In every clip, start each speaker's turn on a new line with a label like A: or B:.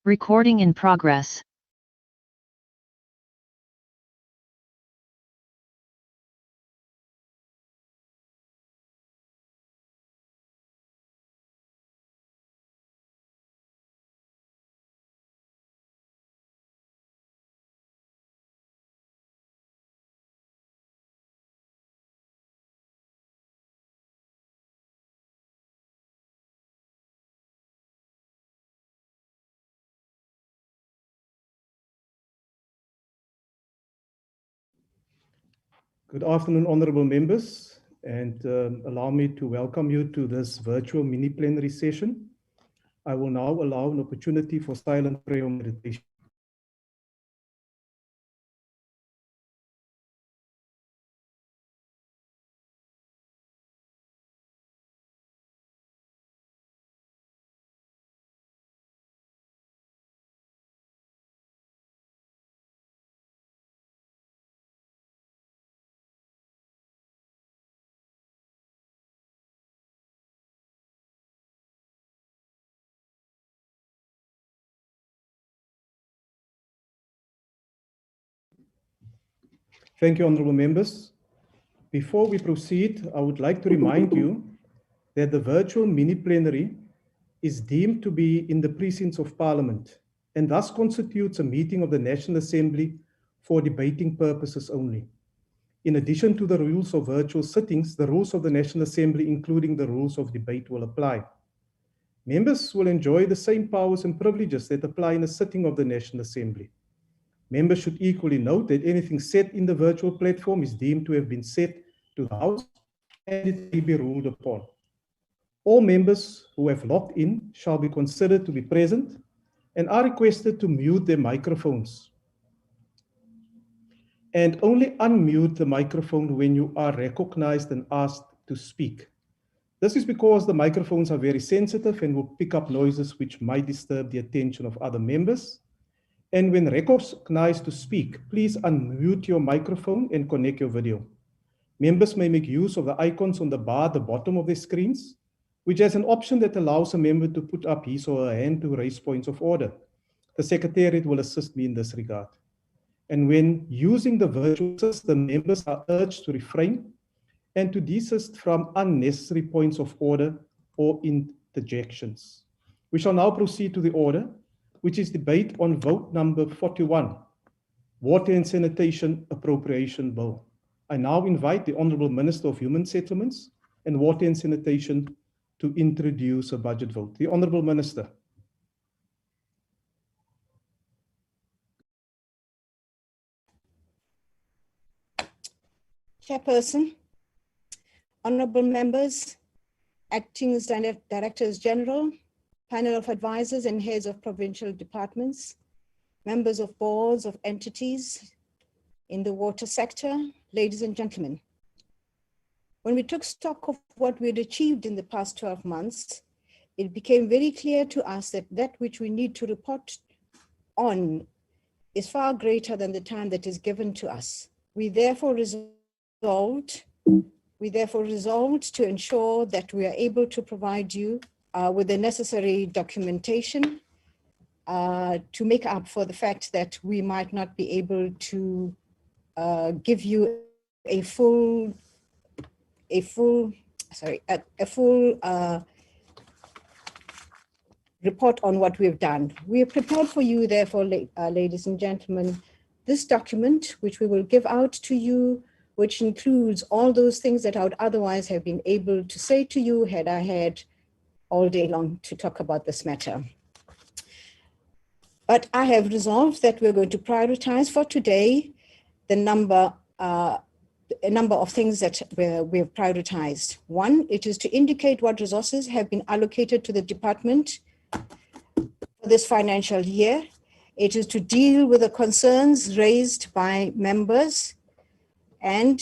A: Recording in progress.
B: Good afternoon, honorable members, and allow me to welcome you to this virtual mini plenary session. I will now allow an opportunity for silent prayer meditation. Thank you, honorable members. Before we proceed, I would like to remind you that the virtual mini plenary is deemed to be in the precincts of Parliament and thus constitutes a meeting of the National Assembly for debating purposes only. In addition to the rules of virtual sittings, the rules of the National Assembly, including the rules of debate, will apply. Members will enjoy the same powers and privileges that apply in a sitting of the National Assembly. Members should equally note that anything said in the virtual platform is deemed to have been said to the House and it may be ruled upon. All members who have logged in shall be considered to be present and are requested to mute their microphones and only unmute the microphone when you are recognized and asked to speak. This is because the microphones are very sensitive and will pick up noises which might disturb the attention of other members. And when recognized to speak, please unmute your microphone and connect your video. Members may make use of the icons on the bar at the bottom of their screens, which has an option that allows a member to put up his or her hand to raise points of order. The Secretariat will assist me in this regard. And when using the virtual system, members are urged to refrain and to desist from unnecessary points of order or interjections. We shall now proceed to the order, which is debate on vote number 41, Water and Sanitation Appropriation Bill. I now invite the Honourable Minister of Human Settlements and Water and Sanitation to introduce a budget vote. The Honourable Minister.
C: Chairperson, honourable members, acting directors general, panel of advisors and heads of provincial departments, members of boards of entities in the water sector, ladies and gentlemen. When we took stock of what we had achieved in the past 12 months, it became very clear to us that that which we need to report on is far greater than the time that is given to us. We therefore resolved to ensure that we are able to provide you with the necessary documentation to make up for the fact that we might not be able to give you a full report on what we've done. We have prepared for you, therefore, ladies and gentlemen, this document, which we will give out to you, which includes all those things that I would otherwise have been able to say to you had I had all day long to talk about this matter. But I have resolved that we're going to prioritize for today a number of things that we have prioritized. One, it is to indicate what resources have been allocated to the department for this financial year. It is to deal with the concerns raised by members and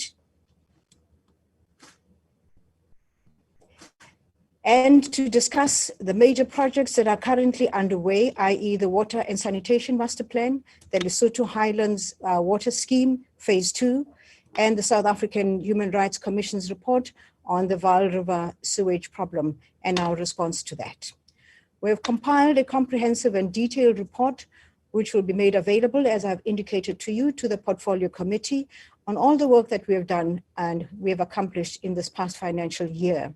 C: to discuss the major projects that are currently underway, i.e. the Water and Sanitation Master Plan, the Lesotho Highlands Water Scheme, Phase 2, and the South African Human Rights Commission's report on the Vaal River sewage problem and our response to that. We have compiled a comprehensive and detailed report, which will be made available, as I've indicated to you, to the Portfolio Committee on all the work that we have done and we have accomplished in this past financial year.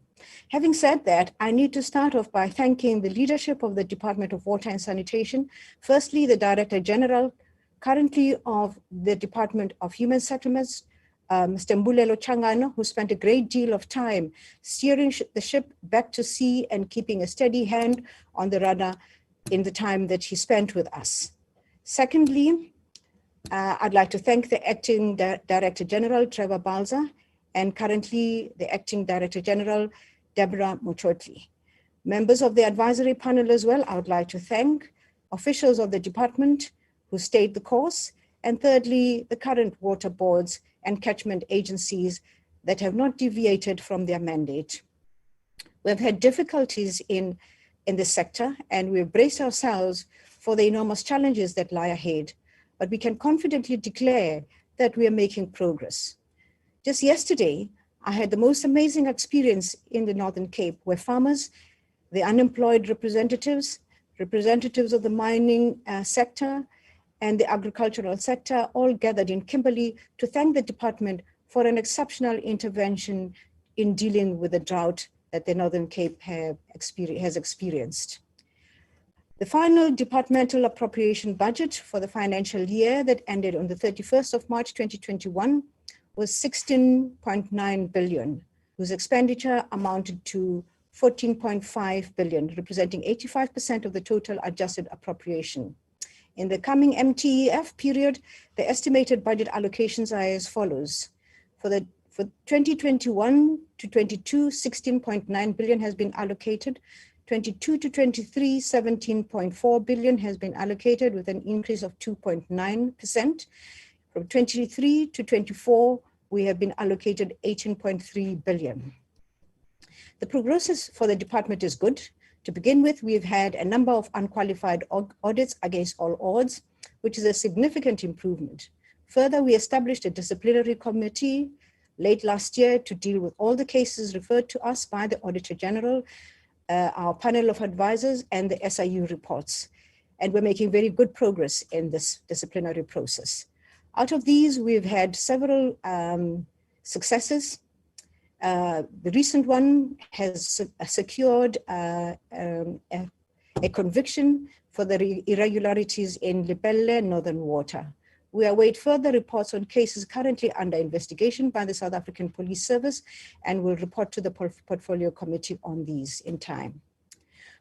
C: Having said that, I need to start off by thanking the leadership of the Department of Water and Sanitation. Firstly, the Director General, currently of the Department of Human Settlements, Mr. Mbulelo Changano, who spent a great deal of time steering the ship back to sea and keeping a steady hand on the rudder in the time that he spent with us. Secondly, I'd like to thank the Acting Director General, Trevor Balza, and currently the Acting Director General, Deborah Muchotli. Members of the advisory panel as well, I would like to thank officials of the department who stayed the course, and thirdly, the current water boards and catchment agencies that have not deviated from their mandate. We've had difficulties in this sector, and we've braced ourselves for the enormous challenges that lie ahead, but we can confidently declare that we are making progress. Just yesterday, I had the most amazing experience in the Northern Cape, where farmers, the unemployed representatives of the mining sector, and the agricultural sector all gathered in Kimberley to thank the department for an exceptional intervention in dealing with the drought that the Northern Cape has experienced. The final departmental appropriation budget for the financial year that ended on the 31st of March 2021 was 16.9 billion, whose expenditure amounted to 14.5 billion, representing 85% of the total adjusted appropriation. In the coming MTEF period, the estimated budget allocations are as follows. For 2021 to 22, 16.9 billion has been allocated. 22 to 23, 17.4 billion has been allocated with an increase of 2.9%. From 23 to 24, we have been allocated 18.3 billion. The progress for the department is good. To begin with, we've had a number of unqualified audits against all odds, which is a significant improvement. Further, we established a disciplinary committee late last year to deal with all the cases referred to us by the Auditor General, our panel of advisors, and the SIU reports. And we're making very good progress in this disciplinary process. Out of these, we've had several successes. The recent one has secured a conviction for the irregularities in Lepelle Northern Water. We await further reports on cases currently under investigation by the South African Police Service, and will report to the Portfolio Committee on these in time.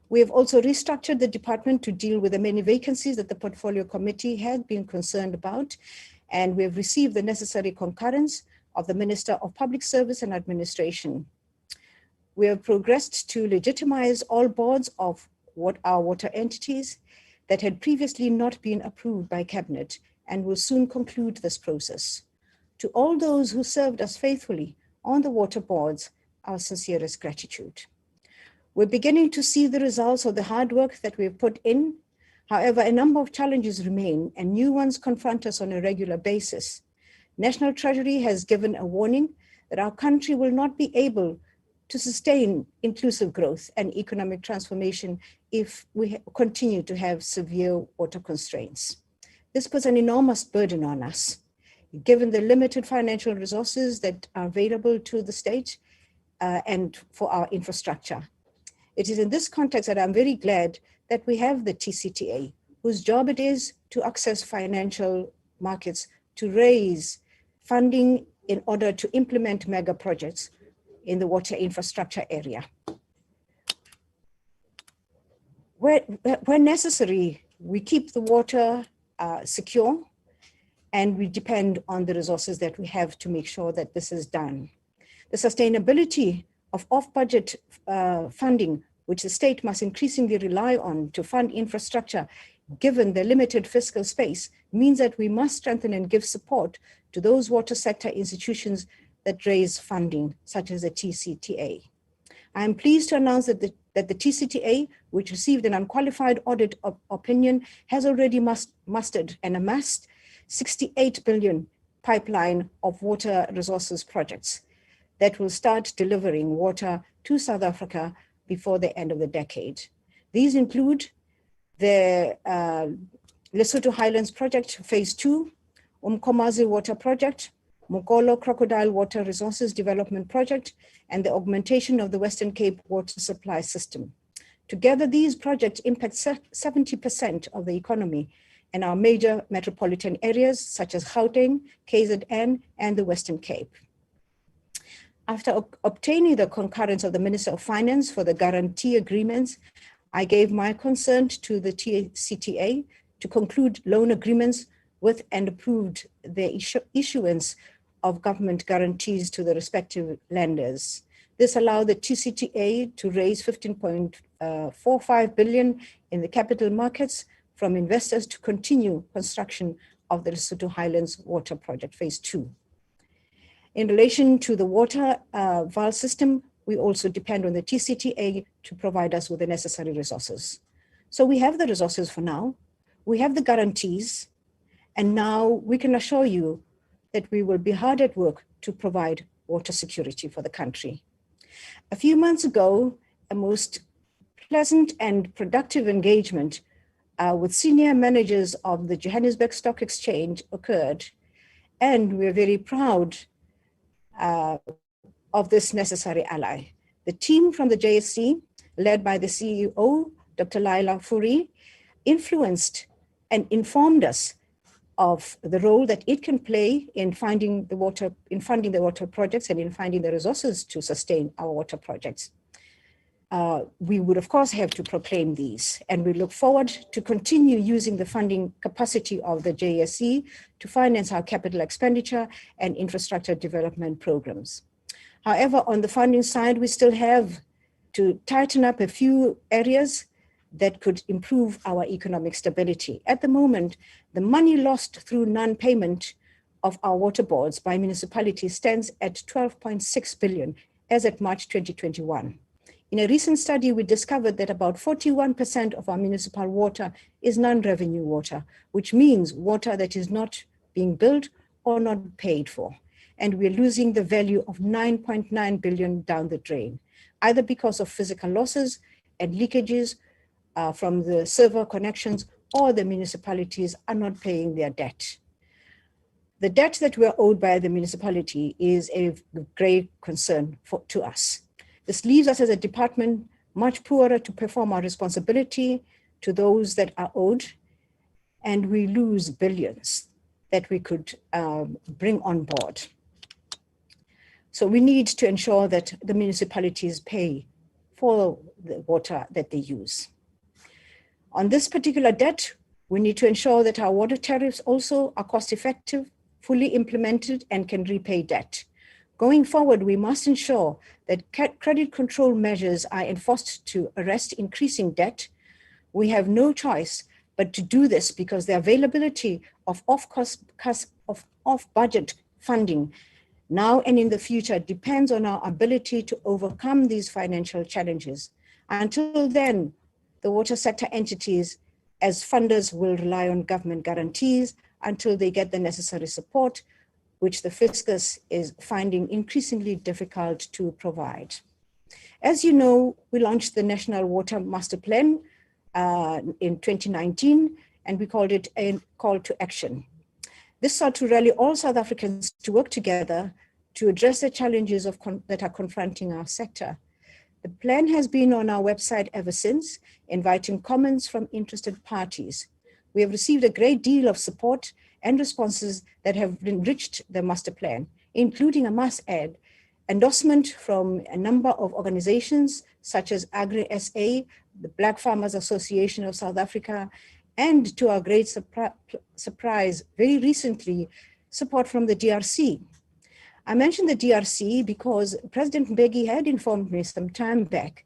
C: We have also restructured the department to deal with the many vacancies that the Portfolio Committee had been concerned about, and we have received the necessary concurrence of the Minister of Public Service and Administration. We have progressed to legitimize all boards of our water entities that had previously not been approved by Cabinet, and will soon conclude this process. To all those who served us faithfully on the water boards, our sincerest gratitude. We're beginning to see the results of the hard work that we've put in. However, a number of challenges remain, and new ones confront us on a regular basis. National Treasury has given a warning that our country will not be able to sustain inclusive growth and economic transformation if we continue to have severe water constraints. This puts an enormous burden on us, given the limited financial resources that are available to the state and for our infrastructure. It is in this context that I'm very glad that we have the TCTA, whose job it is to access financial markets to raise funding in order to implement mega projects in the water infrastructure area. Where necessary, we keep the water secure, and we depend on the resources that we have to make sure that this is done. The sustainability of off-budget funding, which the state must increasingly rely on to fund infrastructure, given the limited fiscal space, means that we must strengthen and give support to those water sector institutions that raise funding, such as the TCTA. I am pleased to announce that the TCTA, which received an unqualified audit opinion, has already mustered and amassed 68 billion pipeline of water resources projects that will start delivering water to South Africa before the end of the decade. These include the Lesotho Highlands Project Phase 2, Umkomazi Water Project, Mokolo Crocodile Water Resources Development Project, and the augmentation of the Western Cape water supply system. Together, these projects impact 70% of the economy in our major metropolitan areas such as Gauteng, KZN, and the Western Cape. After obtaining the concurrence of the Minister of Finance for the guarantee agreements, I gave my consent to the CTA to conclude loan agreements with and approved the issuance of government guarantees to the respective lenders. This allowed the TCTA to raise 15.45 billion in the capital markets from investors to continue construction of the Lesotho Highlands Water Project Phase 2. In relation to the water valve system, we also depend on the TCTA to provide us with the necessary resources. So we have the resources for now, we have the guarantees, and now we can assure you that we will be hard at work to provide water security for the country. A few months ago, a most pleasant and productive engagement with senior managers of the Johannesburg Stock Exchange occurred, and we're very proud of this necessary ally. The team from the JSC, led by the CEO, Dr. Laila Fourie, influenced and informed us of the role that it can play in funding the water projects and in finding the resources to sustain our water projects. We would, of course, have to proclaim these, and we look forward to continue using the funding capacity of the JSE to finance our capital expenditure and infrastructure development programs. However, on the funding side, we still have to tighten up a few areas that could improve our economic stability. At the moment, the money lost through non-payment of our water boards by municipalities stands at 12.6 billion as at March 2021. In a recent study, we discovered that about 41% of our municipal water is non-revenue water, which means water that is not being billed or not paid for. And we're losing the value of 9.9 billion down the drain, either because of physical losses and leakages from the server connections, or the municipalities are not paying their debt. The debt that we're owed by the municipality is a great concern to us. This leaves us as a department much poorer to perform our responsibility to those that are owed, and we lose billions that we could bring on board. So we need to ensure that the municipalities pay for the water that they use. On this particular debt, we need to ensure that our water tariffs also are cost-effective, fully implemented, and can repay debt. Going forward, we must ensure that credit control measures are enforced to arrest increasing debt. We have no choice but to do this because the availability of off-budget funding now and in the future depends on our ability to overcome these financial challenges. Until then, the water sector entities as funders will rely on government guarantees until they get the necessary support, which the fiscus is finding increasingly difficult to provide. As you know, we launched the National Water Master Plan in 2019, and we called it a call to action. This sought to rally all South Africans to work together to address the challenges that are confronting our sector. The plan has been on our website ever since, inviting comments from interested parties. We have received a great deal of support and responses that have enriched the master plan, including, I must add, endorsement from a number of organizations such as Agri SA, the Black Farmers Association of South Africa, and to our great surprise, very recently, support from the DRC. I mentioned the DRC because President Mbeki had informed me some time back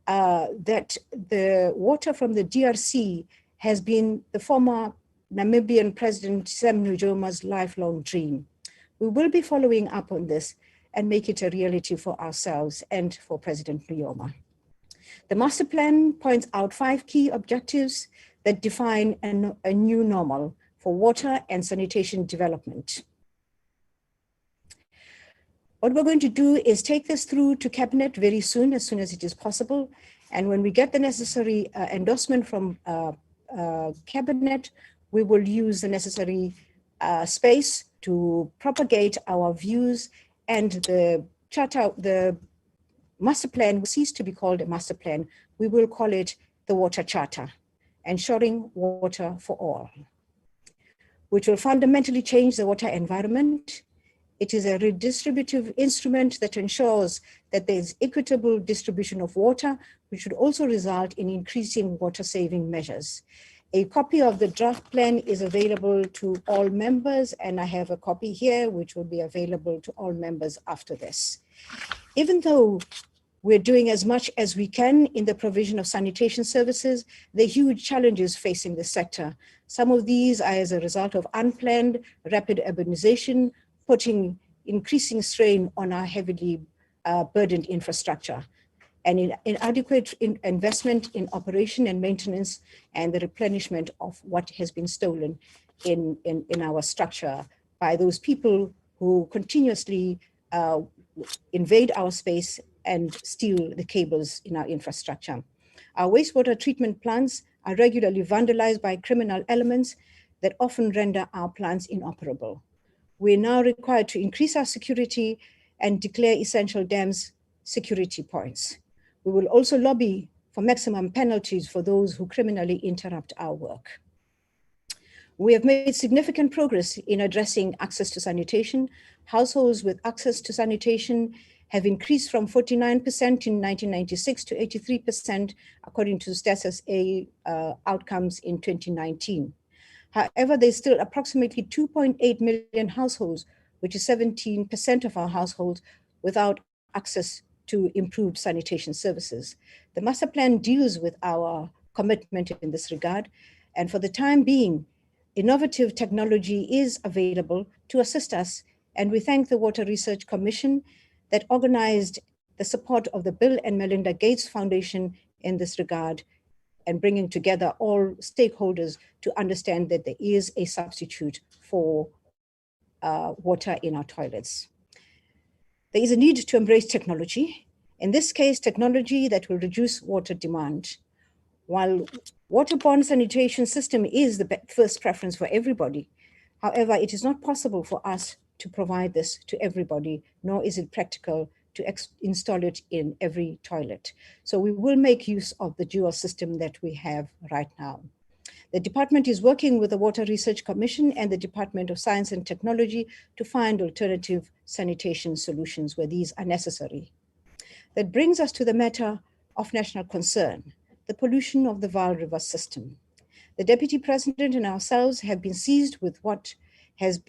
C: that the water from the DRC has been the former Namibian President Sam Nujoma's lifelong dream. We will be following up on this and make it a reality for ourselves and for President Nujoma. The master plan points out 5 key objectives that define a new normal for water and sanitation development. What we're going to do is take this through to Cabinet very soon, as it is possible, And when we get the necessary endorsement from Cabinet, we will use the necessary space to propagate our views, and the charter, the master plan will cease to be called a master plan. We will call it the Water Charter, ensuring water for all, which will fundamentally change the water environment. It is a redistributive instrument that ensures that there's equitable distribution of water, which should also result in increasing water saving measures. A copy of the draft plan is available to all members, and I have a copy here, which will be available to all members after this. Even though we're doing as much as we can in the provision of sanitation services, there are huge challenges facing the sector. Some of these are as a result of unplanned rapid urbanization, putting increasing strain on our heavily burdened infrastructure, and inadequate investment in operation and maintenance, and the replenishment of what has been stolen in our structure by those people who continuously invade our space and steal the cables in our infrastructure. Our wastewater treatment plants are regularly vandalized by criminal elements that often render our plants inoperable. We're now required to increase our security and declare essential dams security points. We will also lobby for maximum penalties for those who criminally interrupt our work. We have made significant progress in addressing access to sanitation. Households with access to sanitation have increased from 49% in 1996 to 83%, according to Stats SA outcomes in 2019. However, there's still approximately 2.8 million households, which is 17% of our households, without access to improved sanitation services. The master plan deals with our commitment in this regard, and for the time being, innovative technology is available to assist us, and we thank the Water Research Commission that organized the support of the Bill and Melinda Gates Foundation in this regard, and bringing together all stakeholders to understand that there is a substitute for water in our toilets. There is a need to embrace technology. In this case, technology that will reduce water demand. While waterborne sanitation system is the first preference for everybody, however, it is not possible for us to provide this to everybody, nor is it practical to install it in every toilet. So we will make use of the dual system that we have right now. The department is working with the Water Research Commission and the Department of Science and Technology to find alternative sanitation solutions where these are necessary. That brings us to the matter of national concern, the pollution of the Vaal River system. The Deputy President and ourselves have been seized with what has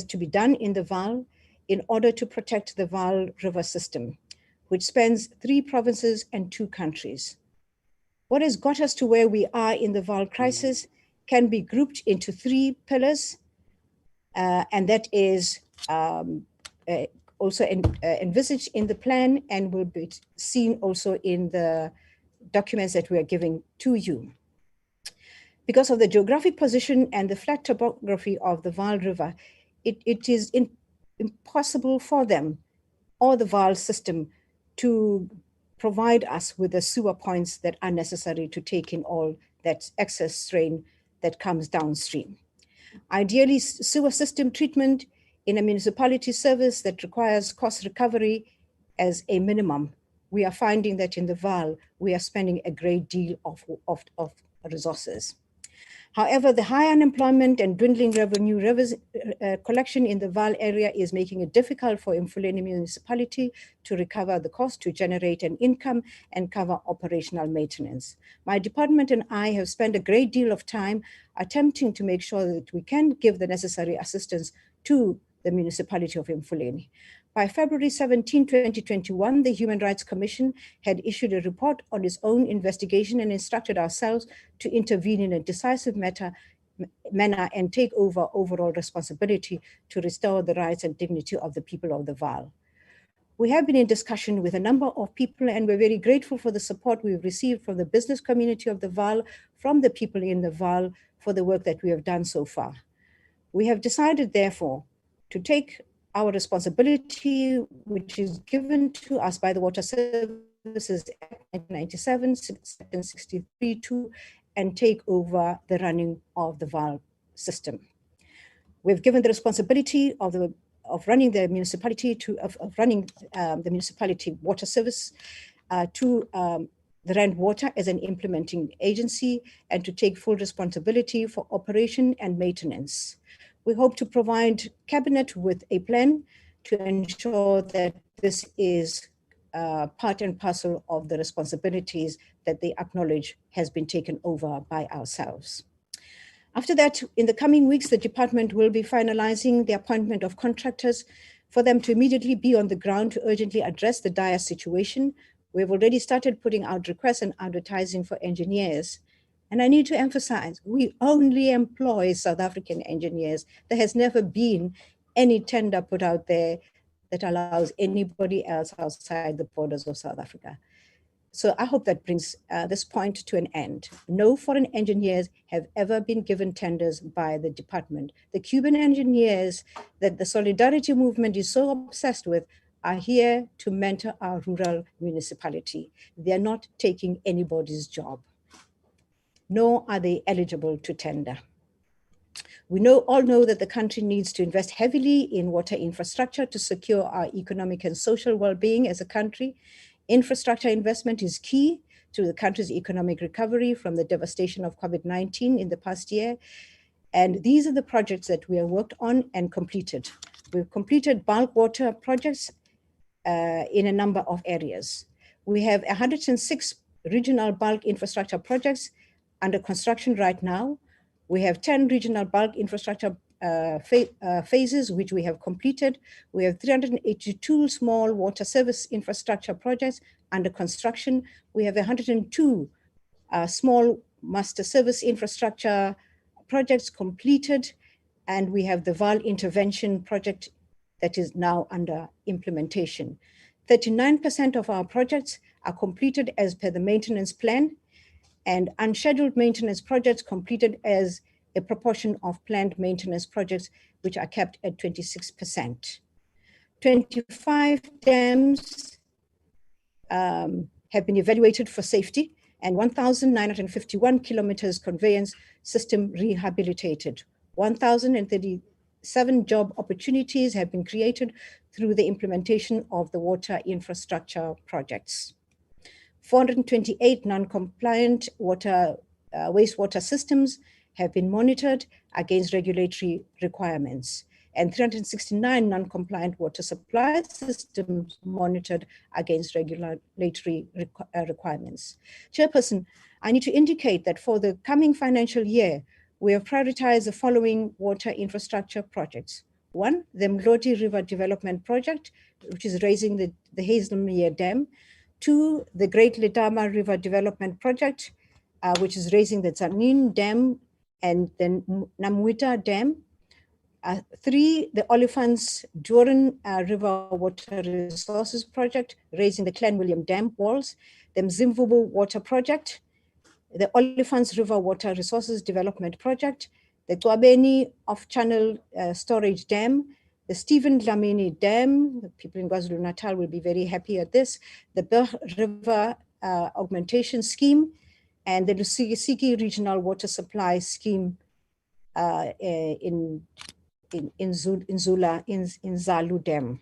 C: to be done in the Vaal in order to protect the Vaal River system, which spans 3 provinces and 2 countries. What has got us to where we are in the Vaal crisis can be grouped into 3 pillars, and that is also envisaged in the plan and will be seen also in the documents that we are giving to you. Because of the geographic position and the flat topography of the Vaal River, it is impossible for them or the Vaal system to provide us with the sewer points that are necessary to take in all that excess rain that comes downstream. Ideally, sewer system treatment in a municipality service that requires cost recovery as a minimum. We are finding that in the Vaal, we are spending a great deal of resources. However, the high unemployment and dwindling revenue collection in the Vaal area is making it difficult for Mfuleni municipality to recover the cost to generate an income and cover operational maintenance. My department and I have spent a great deal of time attempting to make sure that we can give the necessary assistance to the municipality of Mfuleni. By February 17, 2021, the Human Rights Commission had issued a report on its own investigation and instructed ourselves to intervene in a decisive manner and take over overall responsibility to restore the rights and dignity of the people of the Vaal. We have been in discussion with a number of people, and we're very grateful for the support we've received from the business community of the Vaal, from the people in the Vaal, for the work that we have done so far. We have decided, therefore, to take our responsibility, which is given to us by the Water Services Services Act 1997, Section 63(2), and take over the running of the VAL system. We've given the responsibility of running the municipality the municipality water service to the Rand Water as an implementing agency and to take full responsibility for operation and maintenance. We hope to provide Cabinet with a plan to ensure that this is part and parcel of the responsibilities that they acknowledge has been taken over by ourselves. After that, in the coming weeks, the department will be finalizing the appointment of contractors for them to immediately be on the ground to urgently address the dire situation. We've already started putting out requests and advertising for engineers. And I need to emphasize, we only employ South African engineers. There has never been any tender put out there that allows anybody else outside the borders of South Africa. So I hope that brings this point to an end. No foreign engineers have ever been given tenders by the department. The Cuban engineers that the Solidarity movement is so obsessed with are here to mentor our rural municipality. They are not taking anybody's job, nor are they eligible to tender. We all know that the country needs to invest heavily in water infrastructure to secure our economic and social well-being as a country. Infrastructure investment is key to the country's economic recovery from the devastation of COVID-19 in the past year. And these are the projects that we have worked on and completed. We've completed bulk water projects in a number of areas. We have 106 regional bulk infrastructure projects under construction right now. We have 10 regional bulk infrastructure phases, which we have completed. We have 382 small water service infrastructure projects under construction. We have 102 small master service infrastructure projects completed. And we have the VAL intervention project that is now under implementation. 39% of our projects are completed as per the maintenance plan, and unscheduled maintenance projects completed as a proportion of planned maintenance projects, which are kept at 26%. 25 dams have been evaluated for safety, and 1,951 kilometers conveyance system rehabilitated. 1,037 job opportunities have been created through the implementation of the water infrastructure projects. 428 non-compliant wastewater systems have been monitored against regulatory requirements, and 369 non-compliant water supply systems monitored against regulatory requirements. Chairperson, I need to indicate that for the coming financial year, we have prioritized the following water infrastructure projects. One, the Mloti River Development Project, which is raising the Hazelmere Dam. Two, the Great Letaba River Development Project, which is raising the Tzaneen Dam and the Namwita Dam. Three, the Olifants Doran River Water Resources Project, raising the Clan William Dam walls. The Mzimvubu Water Project, the Olifants River Water Resources Development Project, the Twabeni Off-Channel Storage Dam, the Stephen Dlamini Dam. The people in KwaZulu-Natal will be very happy at this. The Berg River Augmentation Scheme, and the Lusiki Regional Water Supply Scheme in Zalu Dam.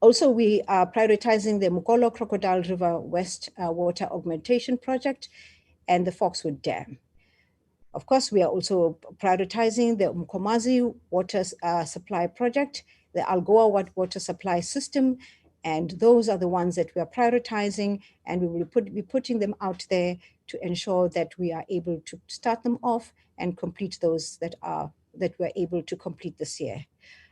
C: Also, we are prioritizing the Mukolo Crocodile River West Water Augmentation Project and the Foxwood Dam. Of course, we are also prioritizing the Mkomazi Water Supply Project, the Algoa Water Supply System, and those are the ones that we are prioritizing, and we will be putting them out there to ensure that we are able to start them off and complete those that we're able to complete this year.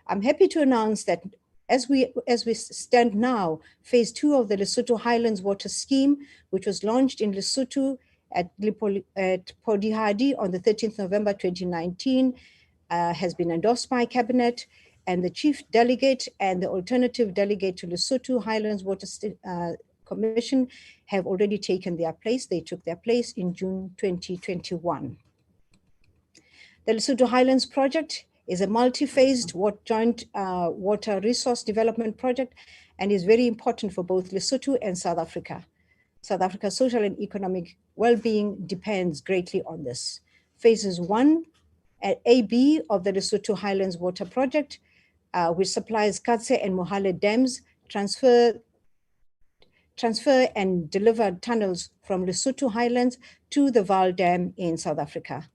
C: I'm happy to announce that as we stand now, phase 2 of the Lesotho Highlands Water Scheme, which was launched in Lesotho at Podihadi on the 13th November 2019, has been endorsed by Cabinet, and the Chief Delegate and the Alternative Delegate to Lesotho Highlands Water Commission have already taken their place. They took their place in June 2021. The Lesotho Highlands project is a multi-phased joint water resource development project and is very important for both Lesotho and South Africa. South Africa's social and economic well-being depends greatly on this. Phases 1 at AB of the Lesotho Highlands Water Project, which supplies Katse and Mohale dams, transfer and deliver tunnels from Lesotho Highlands to the Vaal Dam in South Africa.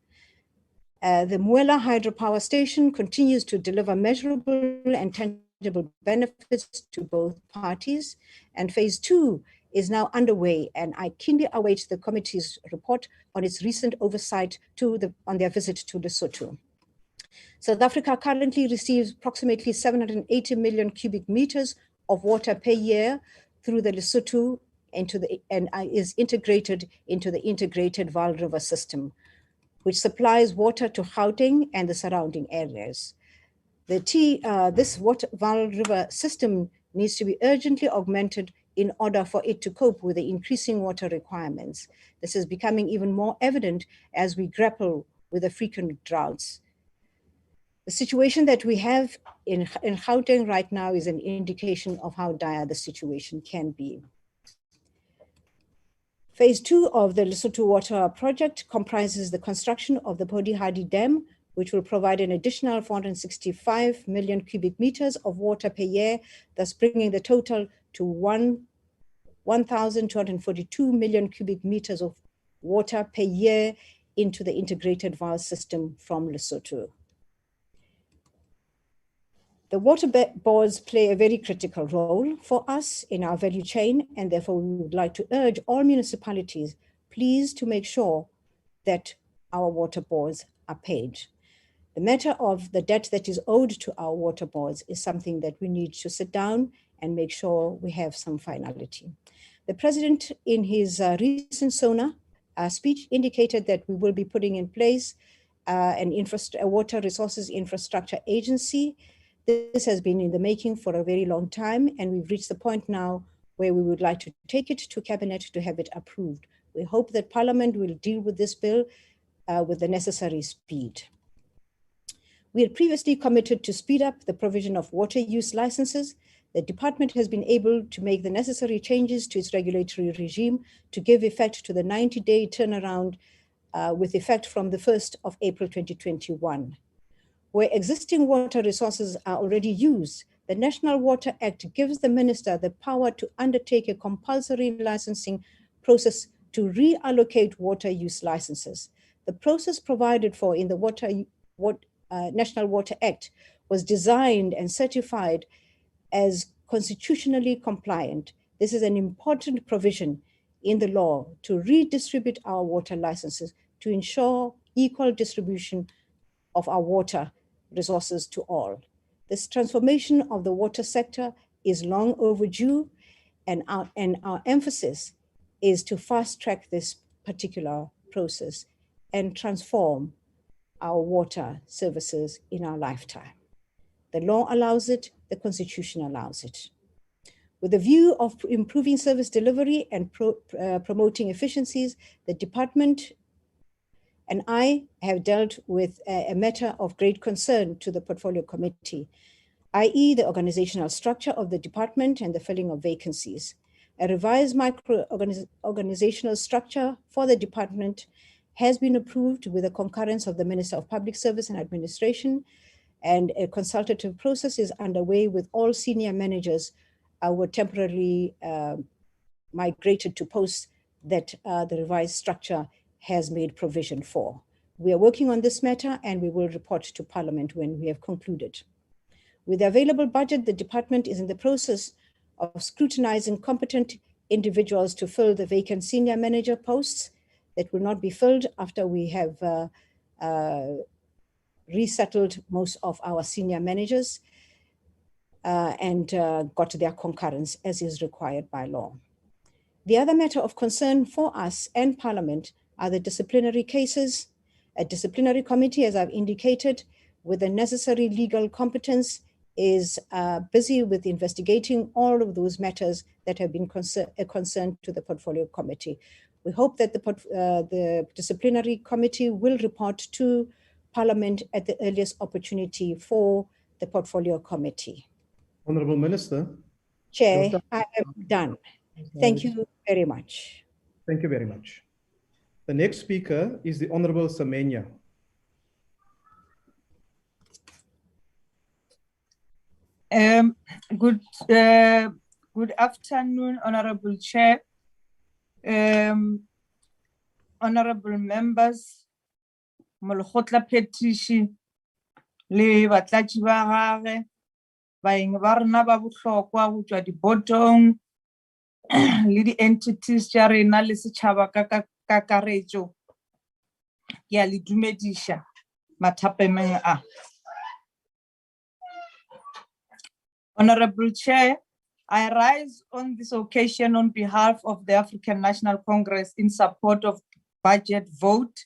C: The Mwela hydropower station continues to deliver measurable and tangible benefits to both parties, and phase 2 is now underway, and I keenly await the committee's report on its recent oversight on their visit to Lesotho. South Africa currently receives approximately 780 million cubic meters of water per year through the Lesotho and is integrated into the integrated Vaal River system, which supplies water to Gauteng and the surrounding areas. This Vaal River system needs to be urgently augmented in order for it to cope with the increasing water requirements. This is becoming even more evident as we grapple with the frequent droughts. The situation that we have in Gauteng right now is an indication of how dire the situation can be. Phase 2 of the Lesotho Water Project comprises the construction of the Podihadi Dam, which will provide an additional 465 million cubic meters of water per year, thus bringing the total to 1,242 million cubic meters of water per year into the integrated Vaal system from Lesotho. The water boards play a very critical role for us in our value chain, and therefore we would like to urge all municipalities, please, to make sure that our water boards are paid. The matter of the debt that is owed to our water boards is something that we need to sit down and make sure we have some finality. The President, in his recent SONA speech, indicated that we will be putting in place a water resources infrastructure agency. This has been in the making for a very long time, and we've reached the point now where we would like to take it to Cabinet to have it approved. We hope that Parliament will deal with this bill with the necessary speed. We had previously committed to speed up the provision of water use licenses. The department has been able to make the necessary changes to its regulatory regime to give effect to the 90-day turnaround with effect from the 1st of April 2021. Where existing water resources are already used, the National Water Act gives the minister the power to undertake a compulsory licensing process to reallocate water use licenses. The process provided for in the National Water Act was designed and certified as constitutionally compliant. This is an important provision in the law to redistribute our water licenses to ensure equal distribution of our water resources to all. This transformation of the water sector is long overdue, and our emphasis is to fast track this particular process and transform our water services in our lifetime. The law allows it, the Constitution allows it. With a view of improving service delivery and promoting efficiencies, the department and I have dealt with a matter of great concern to the Portfolio Committee, i.e. the organizational structure of the department and the filling of vacancies. A revised micro-organizational structure for the department has been approved with the concurrence of the Minister of Public Service and Administration, and a consultative process is underway with all senior managers who were temporarily migrated to posts that the revised structure has made provision for. We are working on this matter and we will report to Parliament when we have concluded. With the available budget, the department is in the process of scrutinizing competent individuals to fill the vacant senior manager posts that will not be filled after we have resettled most of our senior managers and got their concurrence as is required by law. The other matter of concern for us and Parliament are the disciplinary cases. A disciplinary committee, as I've indicated, with the necessary legal competence is busy with investigating all of those matters that have been a concern to the Portfolio Committee. We hope that the disciplinary committee will report to Parliament at the earliest opportunity for the Portfolio Committee.
B: Honorable Minister.
C: Chair, I am done. Thank you very much.
B: Thank you very much. The next speaker is the Honorable Semenya.
A: Good afternoon, Honorable Chair, honorable members, Molokgotla Petishi, le batlatši ba gage, baeng ba rena ba bohlokwa go tšwa dibotong, le di-entities tša rena le setšhaba ka kakaretšo, ke a le dumediša mathapemeng a. Honorable Chair, I rise on this occasion on behalf of the African National Congress in support of budget vote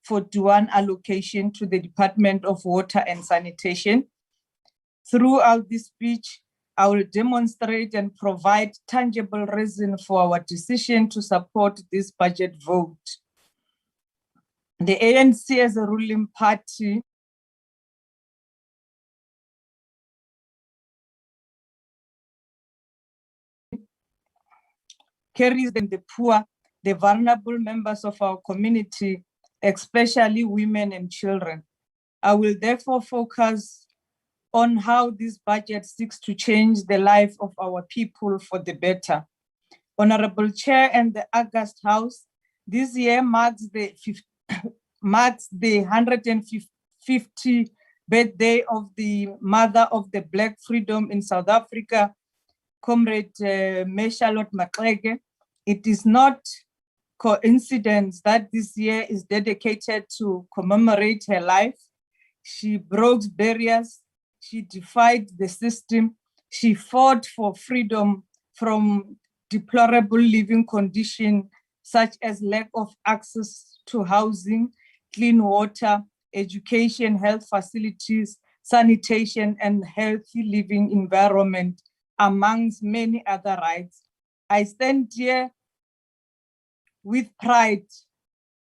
A: for Duan allocation to the Department of Water and Sanitation. Throughout this speech, I will demonstrate and provide tangible reason for our decision to support this budget vote. The ANC as a ruling party carries the poor, the vulnerable members of our community, especially women and children. I will therefore focus on how this budget seeks to change the life of our people for the better. Honorable Chair and the August House, this year marks the 150th birthday of the mother of the Black freedom in South Africa, Comrade Charlotte Maxeke. It is not coincidence that this year is dedicated to commemorate her life. She broke barriers, she defied the system, she fought for freedom from deplorable living conditions such as lack of access to housing, clean water, education, health facilities, sanitation, and healthy living environment, amongst many other rights. I stand here with pride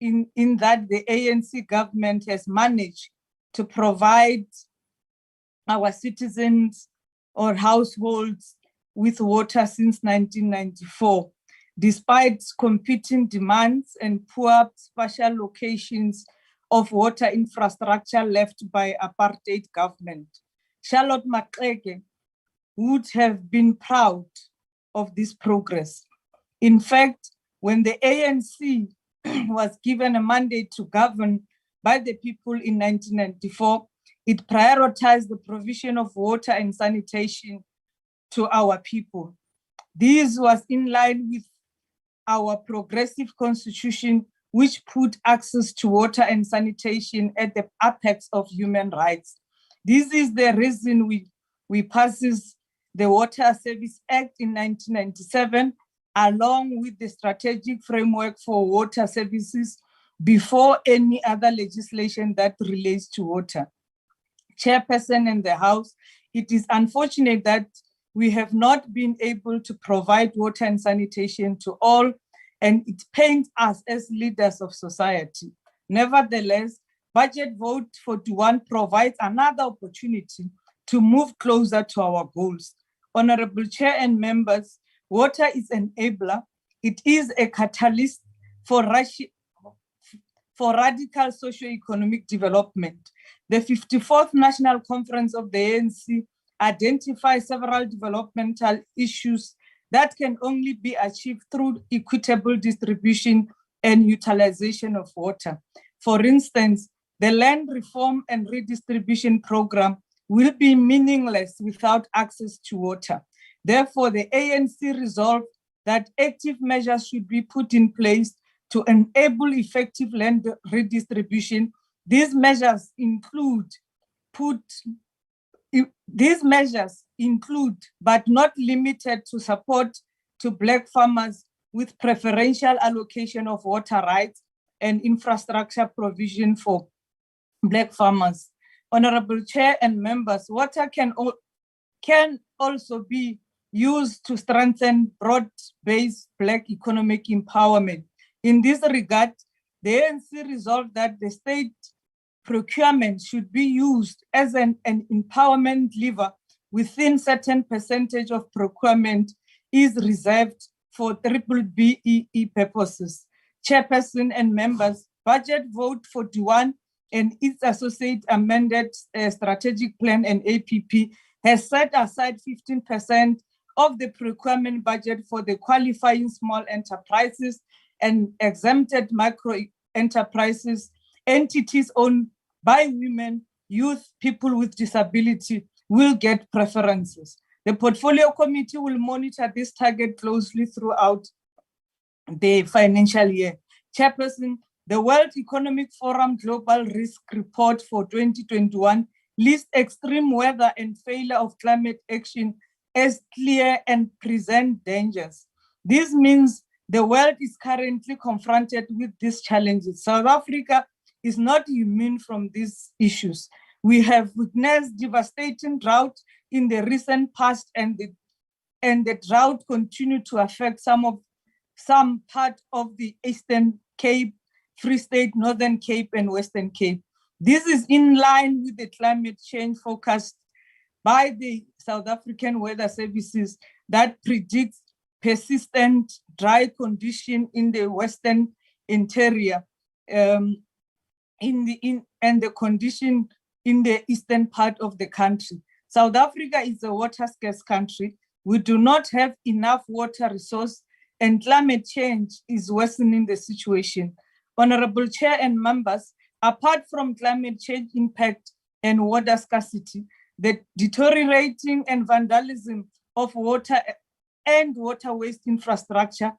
A: in that the ANC government has managed to provide our citizens or households with water since 1994, despite competing demands and poor spatial locations of water infrastructure left by apartheid government. Charlotte Maxeke would have been proud of this progress. In fact, when the ANC was given a mandate to govern by the people in 1994, it prioritized the provision of water and sanitation to our people. This was in line with our progressive constitution, which put access to water and sanitation at the apex of human rights. This is the reason we passes the Water Service Act in 1997, along with the strategic framework for water services before any other legislation that relates to water. Chairperson in the House, it is unfortunate that we have not been able to provide water and sanitation to all, and it pains us as leaders of society. Nevertheless, budget vote for Duan provides another opportunity to move closer to our goals. Honorable Chair and members, water is an enabler. It is a catalyst for radical socio-economic development. The 54th National Conference of the ANC identifies several developmental issues that can only be achieved through equitable distribution and utilization of water. For instance, the Land Reform and Redistribution Program will be meaningless without access to water. Therefore, the ANC resolved that active measures should be put in place to enable effective land redistribution. These measures include, but not limited to, support to Black farmers with preferential allocation of water rights and infrastructure provision for Black farmers. Honorable Chair and members, water can also be used to strengthen broad-based Black economic empowerment. In this regard, the ANC resolved that the state procurement should be used as an empowerment lever within certain percentage of procurement is reserved for BBBEE purposes. Chairperson and members, budget vote 41 and its associate amended strategic plan and APP has set aside 15% of the procurement budget for the qualifying small enterprises and exempted micro enterprises, entities owned by women, youth, people with disability will get preferences. The portfolio committee will monitor this target closely throughout the financial year. Chairperson, the World Economic Forum Global Risk Report for 2021 lists extreme weather and failure of climate action as clear and present dangers. This means the world is currently confronted with these challenges. South Africa is not immune from these issues. We have witnessed devastating drought in the recent past, and the drought continued to affect some part of the Eastern Cape, Free State, Northern Cape, and Western Cape. This is in line with the climate change forecast by the South African Weather Services that predicts persistent dry condition in the Western interior and the condition in the eastern part of the country. South Africa is a water scarce country. We do not have enough water resource, and climate change is worsening the situation. Honorable Chair and members, apart from climate change impact and water scarcity, the deteriorating and vandalism of water and water waste infrastructure,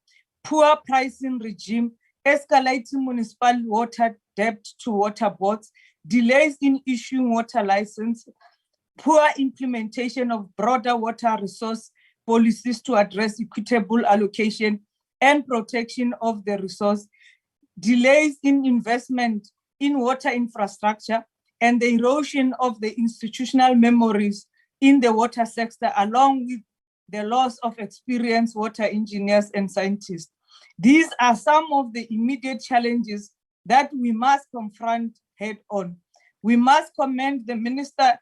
A: poor pricing regime, escalating municipal water debt to water boards, delays in issuing water license, poor implementation of broader water resource policies to address equitable allocation and protection of the resource, delays in investment in water infrastructure, and the erosion of the institutional memories in the water sector, along with the loss of experienced water engineers and scientists. These are some of the immediate challenges that we must confront head on. We must commend the Minister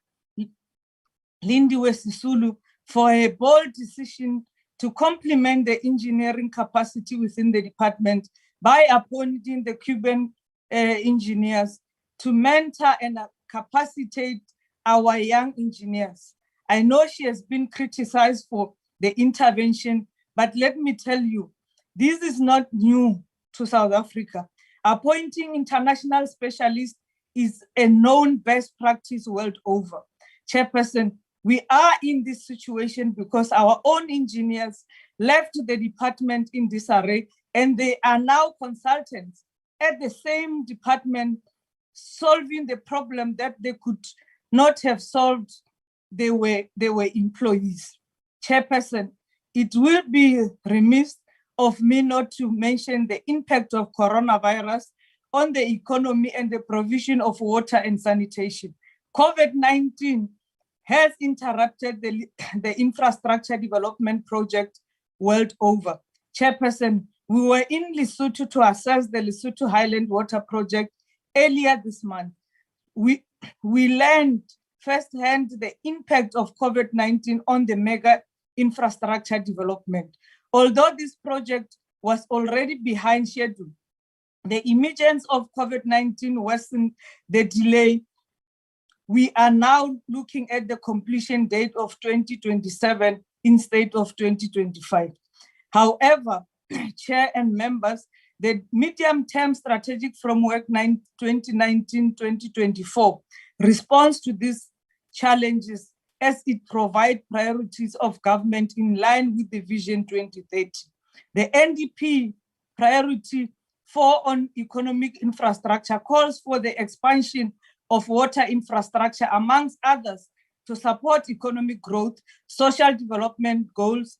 A: Lindiwe Sisulu for a bold decision to complement the engineering capacity within the department by appointing the Cuban engineers to mentor and capacitate our young engineers. I know she has been criticized for the intervention, but let me tell you, this is not new to South Africa. Appointing international specialists is a known best practice world over. Chairperson, we are in this situation because our own engineers left the department in disarray, and they are now consultants at the same department solving the problem that they could not have solved. They were employees. Chairperson, it will be remiss of me not to mention the impact of coronavirus on the economy and the provision of water and sanitation. COVID-19 has interrupted the infrastructure development project world over. Chairperson, we were in Lesotho to assess the Lesotho Highland Water Project earlier this month. We learned firsthand the impact of COVID-19 on the mega infrastructure development. Although this project was already behind schedule, the emergence of COVID-19 worsened the delay. We are now looking at the completion date of 2027 instead of 2025. However, Chair and members, the medium-term strategic framework 2019-2024 responds to these challenges as it provides priorities of government in line with the Vision 2030. The NDP priority 4 on economic infrastructure calls for the expansion of water infrastructure, amongst others, to support economic growth, social development goals.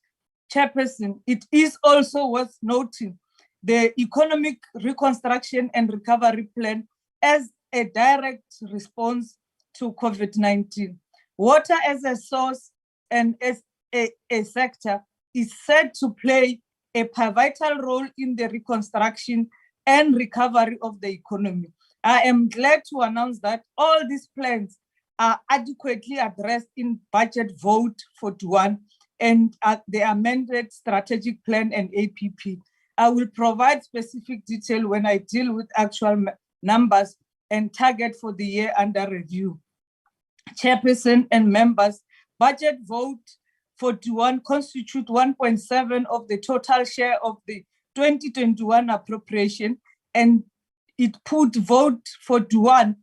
A: Chairperson, it is also worth noting the economic reconstruction and recovery plan as a direct response to COVID-19. Water as a source and as a sector is said to play a pivotal role in the reconstruction and recovery of the economy. I am glad to announce that all these plans are adequately addressed in Budget Vote 41 and the amended strategic plan and APP. I will provide specific detail when I deal with actual numbers and target for the year under review. Chairperson and members, Budget Vote 41 constitute 1.7 of the total share of the 2021 appropriation, and it put Vote 41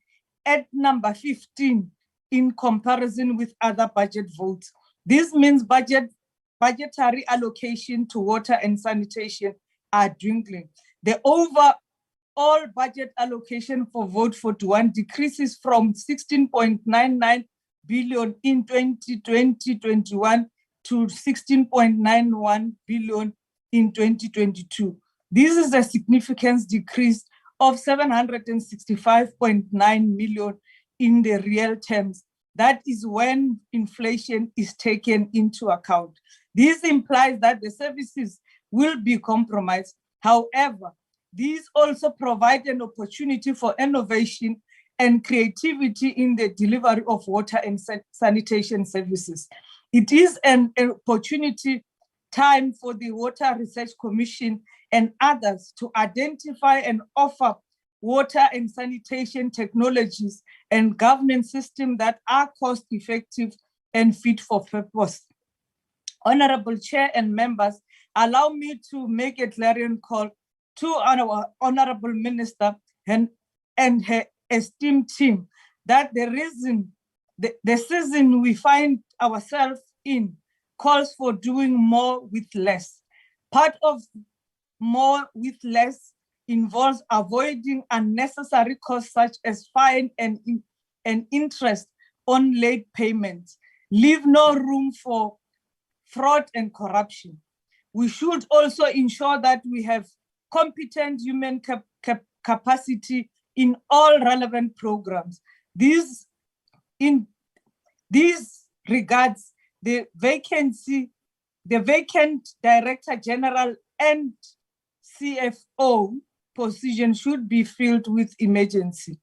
A: at number 15 in comparison with other budget votes. This means budgetary allocation to water and sanitation are dwindling. The overall budget allocation for Vote 41 decreases from 16.99 billion in 2020-21 to 16.91 billion in 2022. This is a significant decrease of 765.9 million in the real terms. That is when inflation is taken into account. This implies that the services will be compromised. However, these also provide an opportunity for innovation and creativity in the delivery of water and sanitation services. It is an opportunity time for the Water Research Commission and others to identify and offer water and sanitation technologies and governance systems that are cost-effective and fit for purpose. Honorable Chair and members, allow me to make a clarion call to our Honorable Minister and her esteemed team that the season we find ourselves in calls for doing more with less. Part of more with less involves avoiding unnecessary costs such as fine and interest on late payments. Leave no room for fraud and corruption. We should also ensure that we have competent human capacity in all relevant programs. In these regards, the vacant Director General and CFO position should be filled with agency.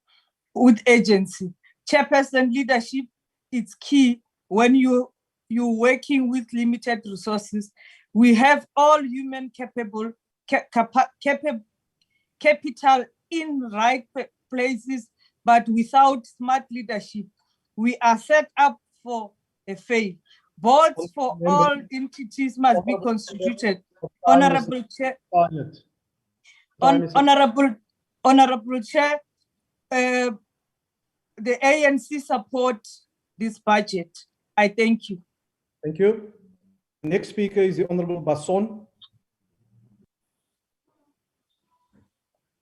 A: Chairperson leadership is key when you're working with limited resources. We have all human capital in right places, but without smart leadership, we are set up for a fail. Boards for all entities must be constituted. Honorable Chair, Honorable Chair, the ANC support this budget. I thank you.
B: Thank you. Next speaker is the Honorable Basson.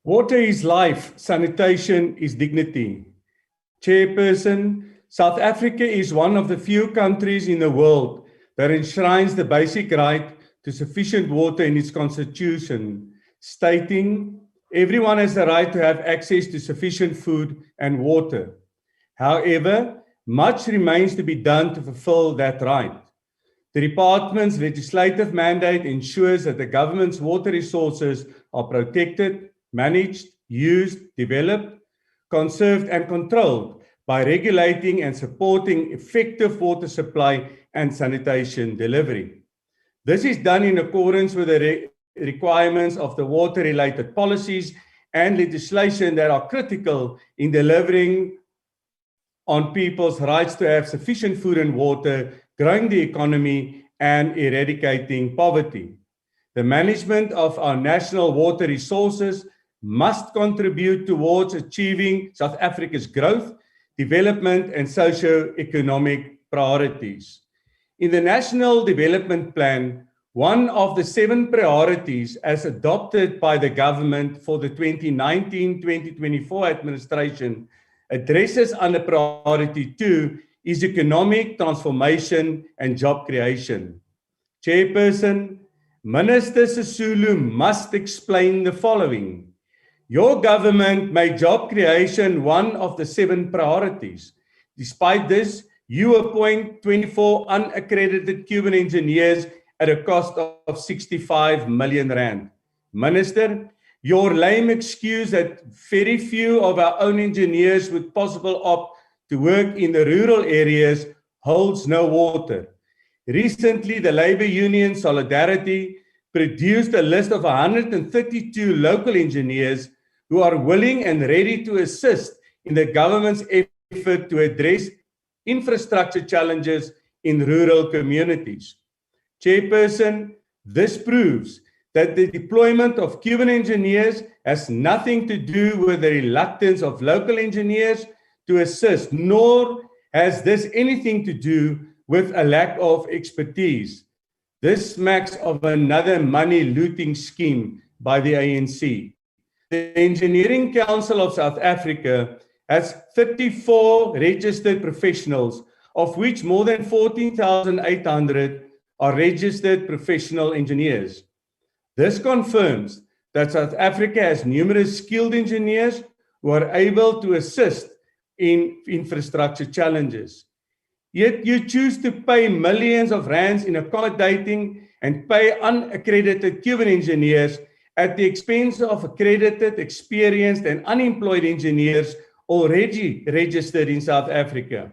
D: Water is life, sanitation is dignity. Chairperson, South Africa is one of the few countries in the world that enshrines the basic right to sufficient water in its constitution, stating everyone has the right to have access to sufficient food and water. However, much remains to be done to fulfill that right. The department's legislative mandate ensures that the government's water resources are protected, managed, used, developed, conserved and controlled by regulating and supporting effective water supply and sanitation delivery. This is done in accordance with the requirements of the water-related policies and legislation that are critical in delivering on people's rights to have sufficient food and water, growing the economy and eradicating poverty. The management of our national water resources must contribute towards achieving South Africa's growth, development and socio-economic priorities. In the National Development Plan, one of the 7 priorities as adopted by the government for the 2019-2024 administration addresses under priority 2 is economic transformation and job creation. Chairperson, Minister Sisulu must explain the following. Your government made job creation one of the 7 priorities. Despite this, you appoint 24 unaccredited Cuban engineers at a cost of 65 million rand. Minister, Your lame excuse that very few of our own engineers would possibly opt to work in the rural areas holds no water. Recently, the labor union Solidarity produced a list of 132 local engineers who are willing and ready to assist in the government's effort to address infrastructure challenges in rural communities. Chairperson, this proves that the deployment of Cuban engineers has nothing to do with the reluctance of local engineers to assist, nor has this anything to do with a lack of expertise. This smacks of another money-looting scheme by the ANC. The Engineering Council of South Africa has 34 registered professionals, of which more than 14,800 are registered professional engineers. This confirms that South Africa has numerous skilled engineers who are able to assist in infrastructure challenges. Yet you choose to pay millions of rands in accommodating and pay unaccredited Cuban engineers at the expense of accredited, experienced and unemployed engineers already registered in South Africa.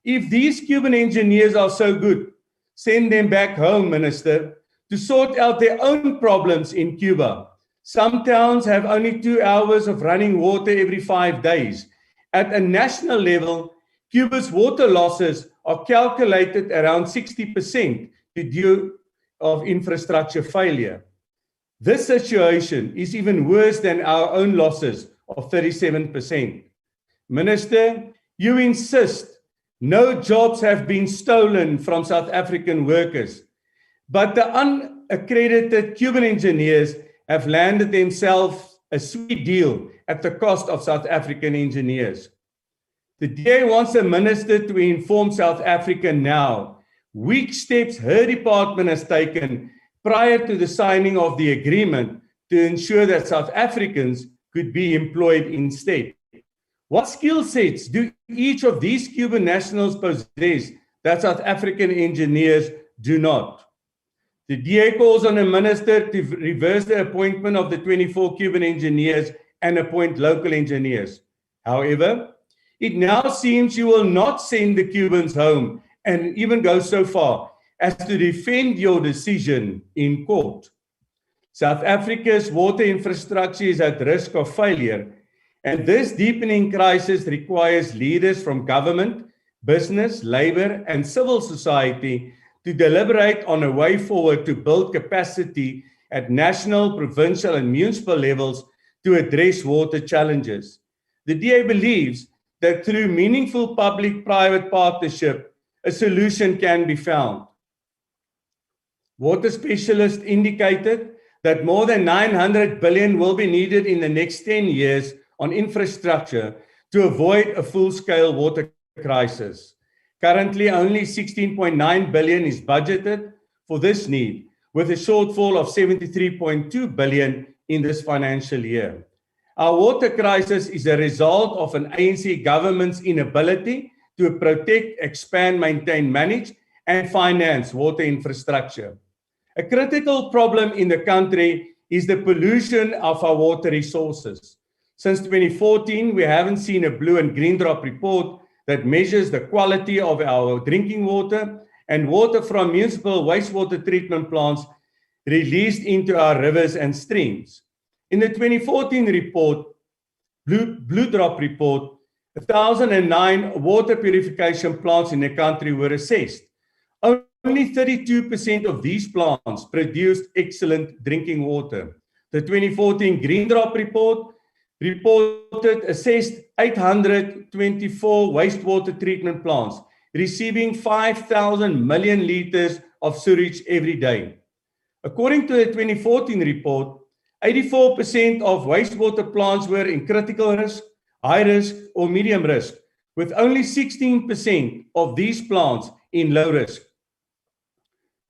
D: If these Cuban engineers are so good, send them back home, Minister, to sort out their own problems in Cuba. Some towns have only 2 hours of running water every 5 days. At a national level, Cuba's water losses are calculated around 60% due of infrastructure failure. This situation is even worse than our own losses of 37%. Minister, you insist no jobs have been stolen from South African workers, but the unaccredited Cuban engineers have landed themselves a sweet deal at the cost of South African engineers. The DA wants the minister to inform South Africa now which steps her department has taken prior to the signing of the agreement to ensure that South Africans could be employed instead. What skill sets do each of these Cuban nationals possess that South African engineers do not? The DA calls on the minister to reverse the appointment of the 24 Cuban engineers and appoint local engineers. However, it now seems you will not send the Cubans home and even go so far as to defend your decision in court. South Africa's water infrastructure is at risk of failure, and this deepening crisis requires leaders from government, business, labor, and civil society to deliberate on a way forward to build capacity at national, provincial, and municipal levels to address water challenges. The DA believes that through meaningful public-private partnership, a solution can be found. Water specialists indicated that more than 900 billion will be needed in the next 10 years on infrastructure to avoid a full-scale water crisis. Currently, only 16.9 billion is budgeted for this need, with a shortfall of 73.2 billion in this financial year. Our water crisis is a result of an ANC government's inability to protect, expand, maintain, manage, and finance water infrastructure. A critical problem in the country is the pollution of our water resources. Since 2014, we haven't seen a blue and green drop report that measures the quality of our drinking water and water from municipal wastewater treatment plants released into our rivers and streams. In the 2014 report, Blue Drop report, 1,009 water purification plants in the country were assessed. Only 32% of these plants produced excellent drinking water. The 2014 Green Drop report reported assessed 824 wastewater treatment plants, receiving 5,000 million liters of sewage every day. According to the 2014 report, 84% of wastewater plants were in critical risk, high risk, or medium risk, with only 16% of these plants in low risk.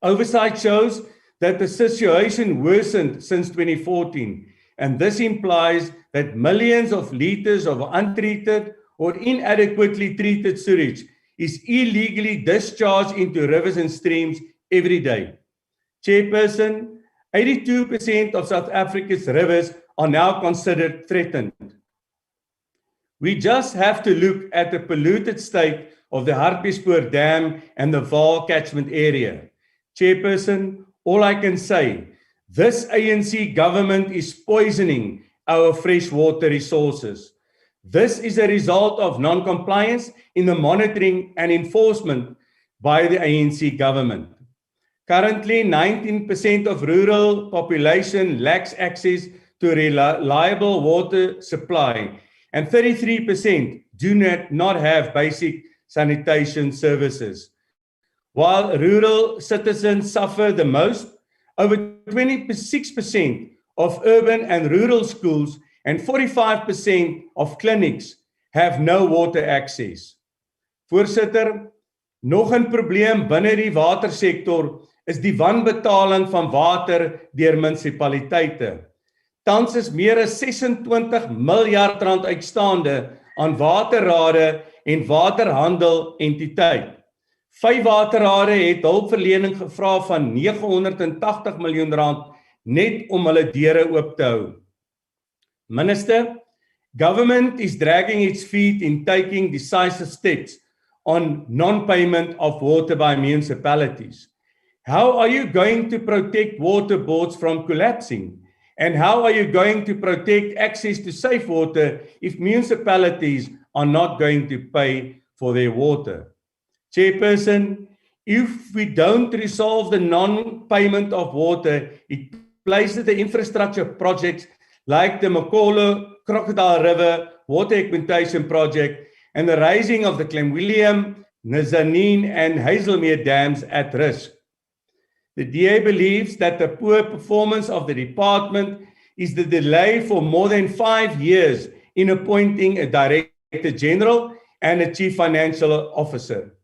D: Oversight shows that the situation worsened since 2014, and this implies that millions of liters of untreated or inadequately treated sewage is illegally discharged into rivers and streams every day. Chairperson, 82% of South Africa's rivers are now considered threatened. We just have to look at the polluted state of the Hartbeespoort Dam and the Vaal catchment area. Chairperson, all I can say, this ANC government is poisoning our freshwater resources. This is a result of non-compliance in the monitoring and enforcement by the ANC government. Currently, 19% of rural population lacks access to reliable water supply, and 33% do not have basic sanitation services. While rural citizens suffer the most, over 26% of urban and rural schools and 45% of clinics have no water access. Voorsitter, nog 'n probleem binne die watersektor is die wanbetaling van water deur munisipaliteite. Tans is meer as 26 miljard rand uitstaande aan waterrade en waterhandel entiteit. 5 waterrade het hulpverlening gevra van 980 miljoen rand net om hulle deure oop te hou. Minister, government is dragging its feet in taking decisive steps on non-payment of water by municipalities. How are you going to protect water boards from collapsing? And how are you going to protect access to safe water if municipalities are not going to pay for their water? Chairperson, if we don't resolve the non-payment of water, it places the infrastructure projects like the Makolo Crocodile River Water Augmentation Project and the raising of the Clem-William, Nazanin and Hazelmere dams at risk. The DA believes that the poor performance of the department is the delay for more than 5 years in appointing a Director General and a Chief Financial Officer.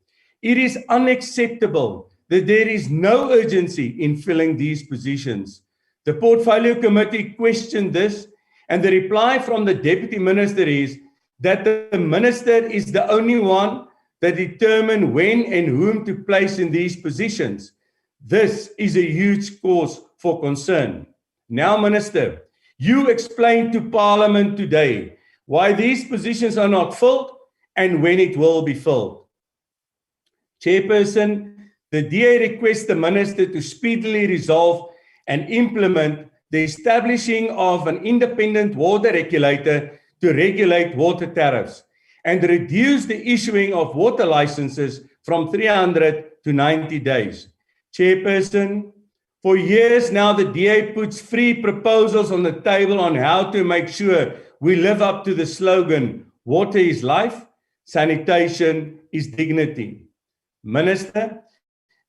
D: It is unacceptable that there is no urgency in filling these positions. The Portfolio Committee questioned this, and the reply from the Deputy Minister is that the Minister is the only one that determines when and whom to place in these positions. This is a huge cause for concern. Now, Minister, you explain to Parliament today why these positions are not filled and when it will be filled. Chairperson, the DA requests the Minister to speedily resolve and implement the establishing of an independent water regulator to regulate water tariffs and reduce the issuing of water licenses from 300 to 90 days. Chairperson, for years now the DA puts free proposals on the table on how to make sure we live up to the slogan, water is life, sanitation is dignity. Minister,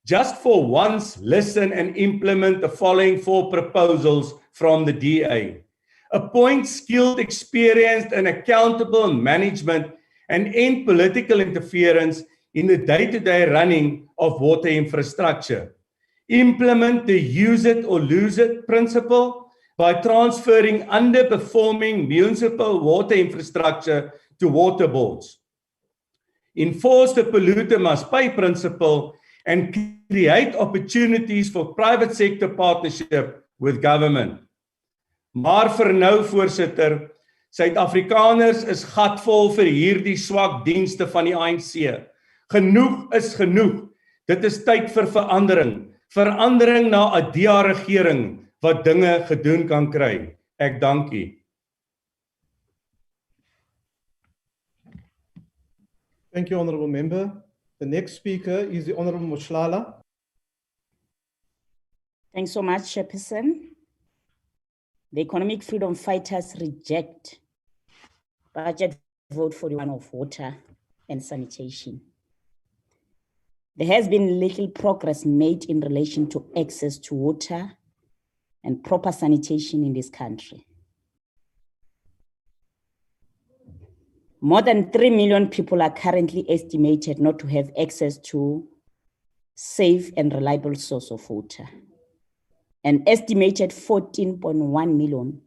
D: just for once listen and implement the following 4 proposals from the DA. Appoint skilled, experienced and accountable management and end political interference in the day-to-day running of water infrastructure. Implement the use it or lose it principle by transferring underperforming municipal water infrastructure to water boards. Enforce the polluter must pay principle and create opportunities for private sector partnership with government. Maar vir nou, voorsitter, Suid-Afrikaners is gatvol vir hierdie swak dienste van die ANC. Genoeg is genoeg. Dit is tyd vir verandering. Verandering na 'n DA-regering wat dinge gedoen kan kry. Ek dank u.
B: Thank you, Honourable Member. The next speaker is the Honourable Mohlala.
E: Thanks so much, Chairperson. The Economic Freedom Fighters reject budget vote 41 of water and sanitation. There has been little progress made in relation to access to water and proper sanitation in this country. More than 3 million people are currently estimated not to have access to safe and reliable source of water. An estimated 14.1 million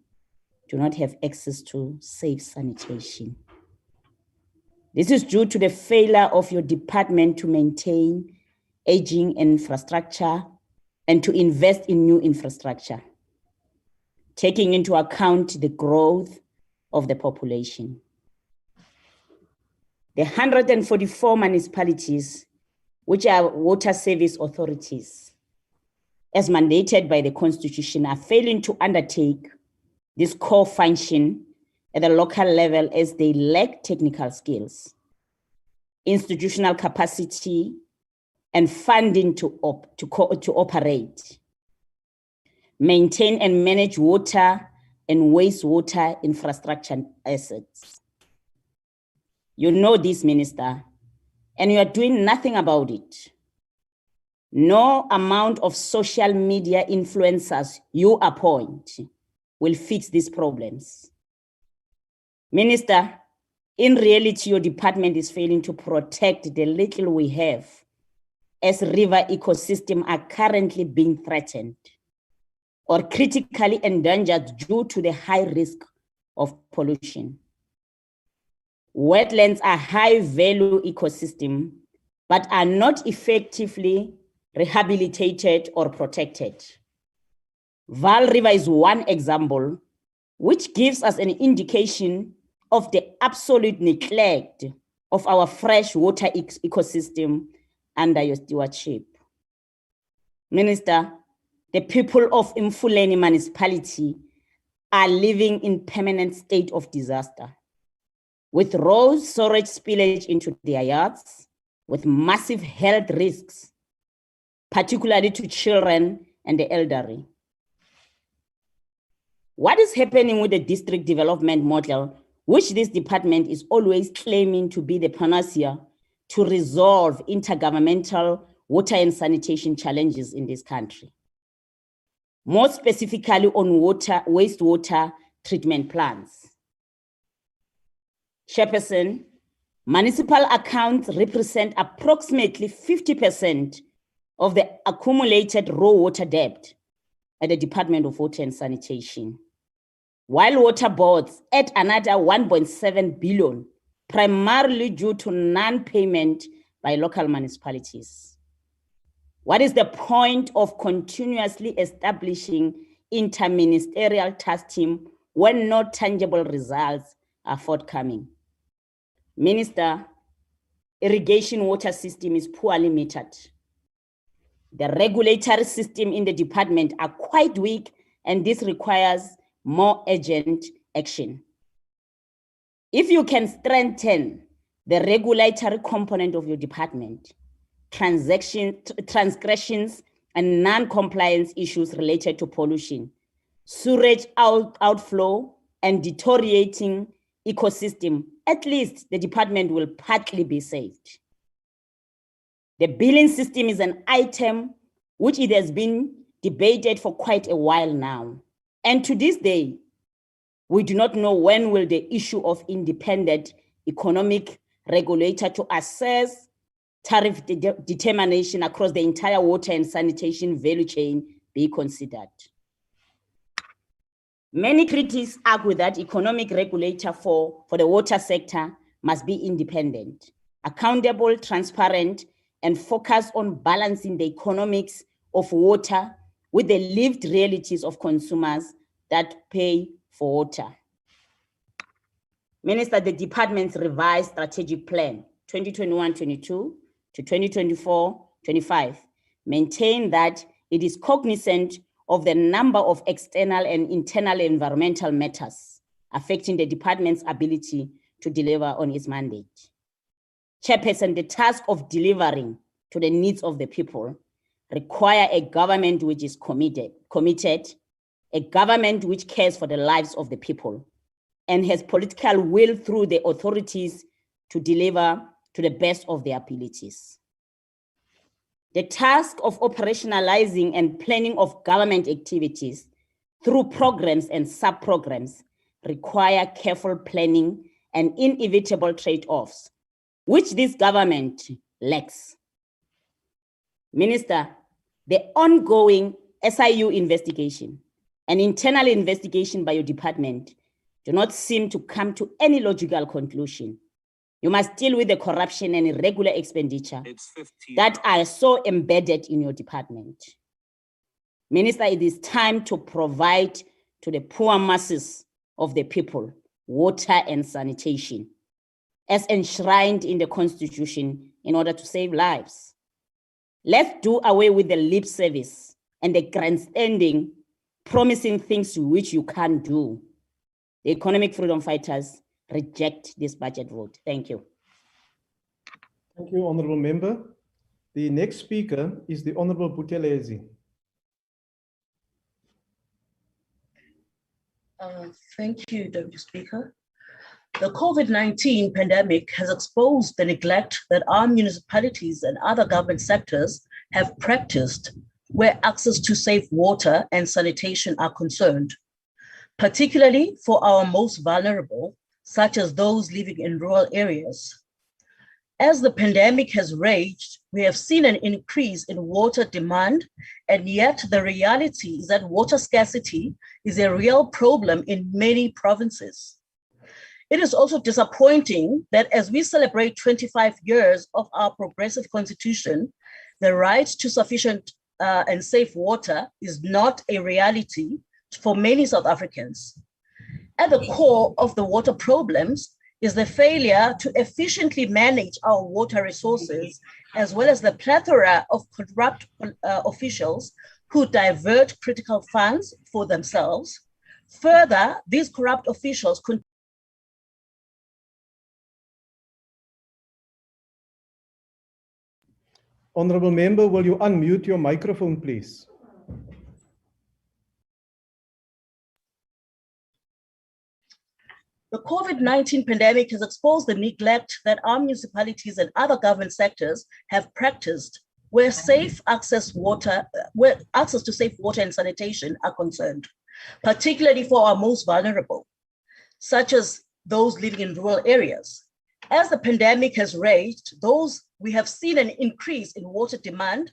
E: do not have access to safe sanitation. This is due to the failure of your department to maintain aging infrastructure and to invest in new infrastructure, taking into account the growth of the population. The 144 municipalities, which are water service authorities, as mandated by the Constitution, are failing to undertake this core function at the local level as they lack technical skills, institutional capacity, and funding to operate, maintain and manage water and wastewater infrastructure assets. You know this, Minister, and you are doing nothing about it. No amount of social media influencers you appoint will fix these problems. Minister, in reality, your department is failing to protect the little we have, as river ecosystems are currently being threatened or critically endangered due to the high risk of pollution. Wetlands are high-value ecosystems, but are not effectively rehabilitated or protected. Vaal River is one example, which gives us an indication of the absolute neglect of our freshwater ecosystem under your stewardship. Minister, the people of Mfuleni municipality are living in permanent state of disaster, with raw sewage spillage into their yards, with massive health risks, particularly to children and the elderly. What is happening with the district development model, which this department is always claiming to be the panacea to resolve intergovernmental water and sanitation challenges in this country? More specifically on wastewater treatment plants. Chairperson, municipal accounts represent approximately 50% of the accumulated raw water debt at the Department of Water and Sanitation, while water boards add another 1.7 billion, primarily due to non-payment by local municipalities. What is the point of continuously establishing interministerial task team when no tangible results are forthcoming? Minister, irrigation water system is poorly metered. The regulatory system in the department are quite weak, and this requires more urgent action. If you can strengthen the regulatory component of your department, transgressions and non-compliance issues related to pollution, sewage outflow, and deteriorating ecosystem, at least the department will partly be saved. The billing system is an item which it has been debated for quite a while now. And to this day, we do not know when will the issue of independent economic regulator to assess tariff determination across the entire water and sanitation value chain be considered. Many critics argue that economic regulator for the water sector must be independent, accountable, transparent, and focus on balancing the economics of water with the lived realities of consumers that pay for water. Minister, the department's revised strategic plan 2021-22 to 2024-25 maintain that it is cognizant of the number of external and internal environmental matters affecting the department's ability to deliver on its mandate. Chairperson, the task of delivering to the needs of the people require a government which is committed, a government which cares for the lives of the people and has political will through the authorities to deliver to the best of their abilities. The task of operationalizing and planning of government activities through programs and sub-programs require careful planning and inevitable trade-offs, which this government lacks. Minister, the ongoing SIU investigation and internal investigation by your department do not seem to come to any logical conclusion. You must deal with the corruption and irregular expenditure that are so embedded in your department. Minister, it is time to provide to the poor masses of the people water and sanitation, as enshrined in the Constitution, in order to save lives. Let's do away with the lip service and the grandstanding, promising things which you can't do. The economic freedom fighters reject this budget vote. Thank you.
B: Thank you, Honorable Member. The next speaker is the Honorable Buthelezi.
F: Thank you, Deputy Speaker. The COVID-19 pandemic has exposed the neglect that our municipalities and other government sectors have practiced where access to safe water and sanitation are concerned, particularly for our most vulnerable, such as those living in rural areas. As the pandemic has raged, we have seen an increase in water demand, and yet the reality is that water scarcity is a real problem in many provinces. It is also disappointing that as we celebrate 25 years of our progressive constitution, the right to sufficient and safe water is not a reality for many South Africans. At the core of the water problems is the failure to efficiently manage our water resources, as well as the plethora of corrupt officials who divert critical funds for themselves. Further, these corrupt officials
B: Honorable Member, will you unmute your microphone, please?
F: The COVID-19 pandemic has exposed the neglect that our municipalities and other government sectors have practiced where access to safe water and sanitation are concerned, particularly for our most vulnerable, such as those living in rural areas. As the pandemic has raged, we have seen an increase in water demand,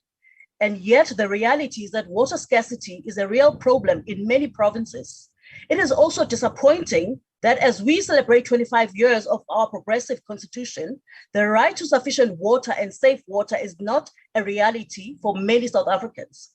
F: and yet the reality is that water scarcity is a real problem in many provinces. It is also disappointing that as we celebrate 25 years of our progressive constitution, the right to sufficient water and safe water is not a reality for many South Africans.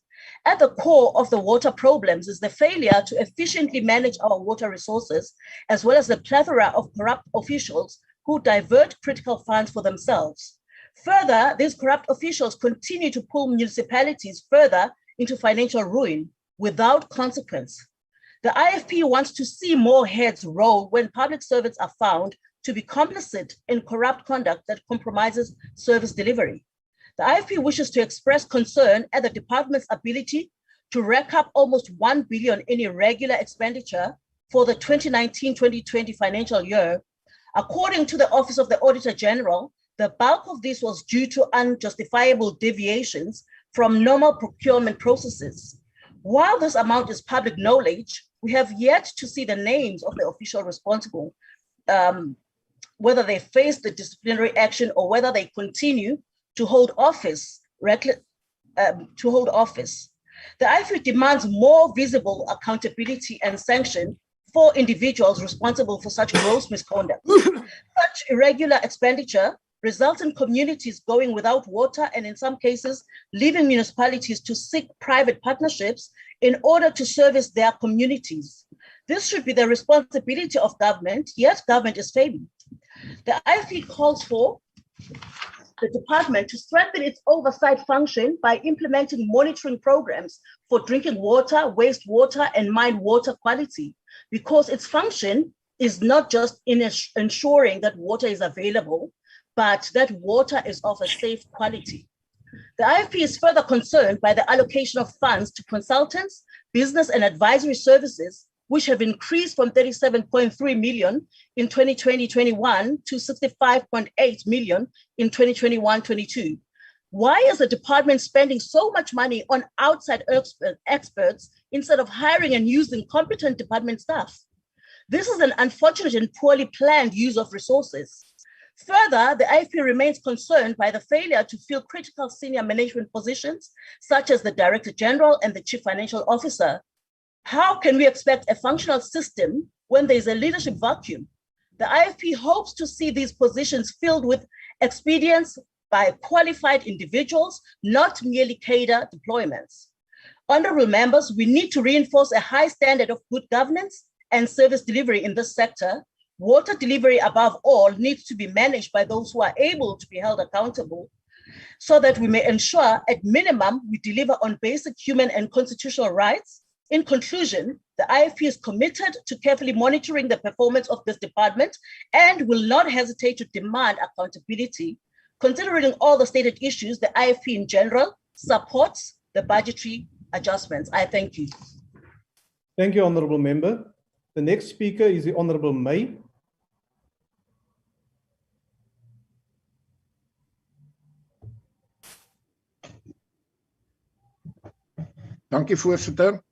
F: At the core of the water problems is the failure to efficiently manage our water resources, as well as the plethora of corrupt officials who divert critical funds for themselves. Further, these corrupt officials continue to pull municipalities further into financial ruin without consequence. The IFP wants to see more heads roll when public servants are found to be complicit in corrupt conduct that compromises service delivery. The IFP wishes to express concern at the department's ability to rack up almost 1 billion in irregular expenditure for the 2019-2020 financial year. According to the Office of the Auditor General, the bulk of this was due to unjustifiable deviations from normal procurement processes. While this amount is public knowledge, we have yet to see the names of the official responsible, whether they face the disciplinary action or whether they continue to hold office. The IFP demands more visible accountability and sanction for individuals responsible for such gross misconduct. Such irregular expenditure results in communities going without water and in some cases, leaving municipalities to seek private partnerships in order to service their communities. This should be the responsibility of government, yet government is failing. The IFP calls for the department to strengthen its oversight function by implementing monitoring programs for drinking water, wastewater, and mine water quality, because its function is not just in ensuring that water is available, but that water is of a safe quality. The IFP is further concerned by the allocation of funds to consultants, business and advisory services, which have increased from 37.3 million in 2020-21 to 65.8 million in 2021-22. Why is the department spending so much money on outside experts instead of hiring and using competent department staff? This is an unfortunate and poorly planned use of resources. Further, the IFP remains concerned by the failure to fill critical senior management positions, such as the Director General and the Chief Financial Officer. How can we expect a functional system when there is a leadership vacuum? The IFP hopes to see these positions filled with experience by qualified individuals, not merely cadre deployments. Honorable members, we need to reinforce a high standard of good governance and service delivery in this sector. Water delivery, above all, needs to be managed by those who are able to be held accountable, so that we may ensure, at minimum, we deliver on basic human and constitutional rights. In conclusion, the IFP is committed to carefully monitoring the performance of this department and will not hesitate to demand accountability. Considering all the stated issues, the IFP in general supports the budgetary adjustments. I thank you.
B: Thank you, Honourable Member. The next speaker is the Honourable May.
G: Dankie, voorsitter.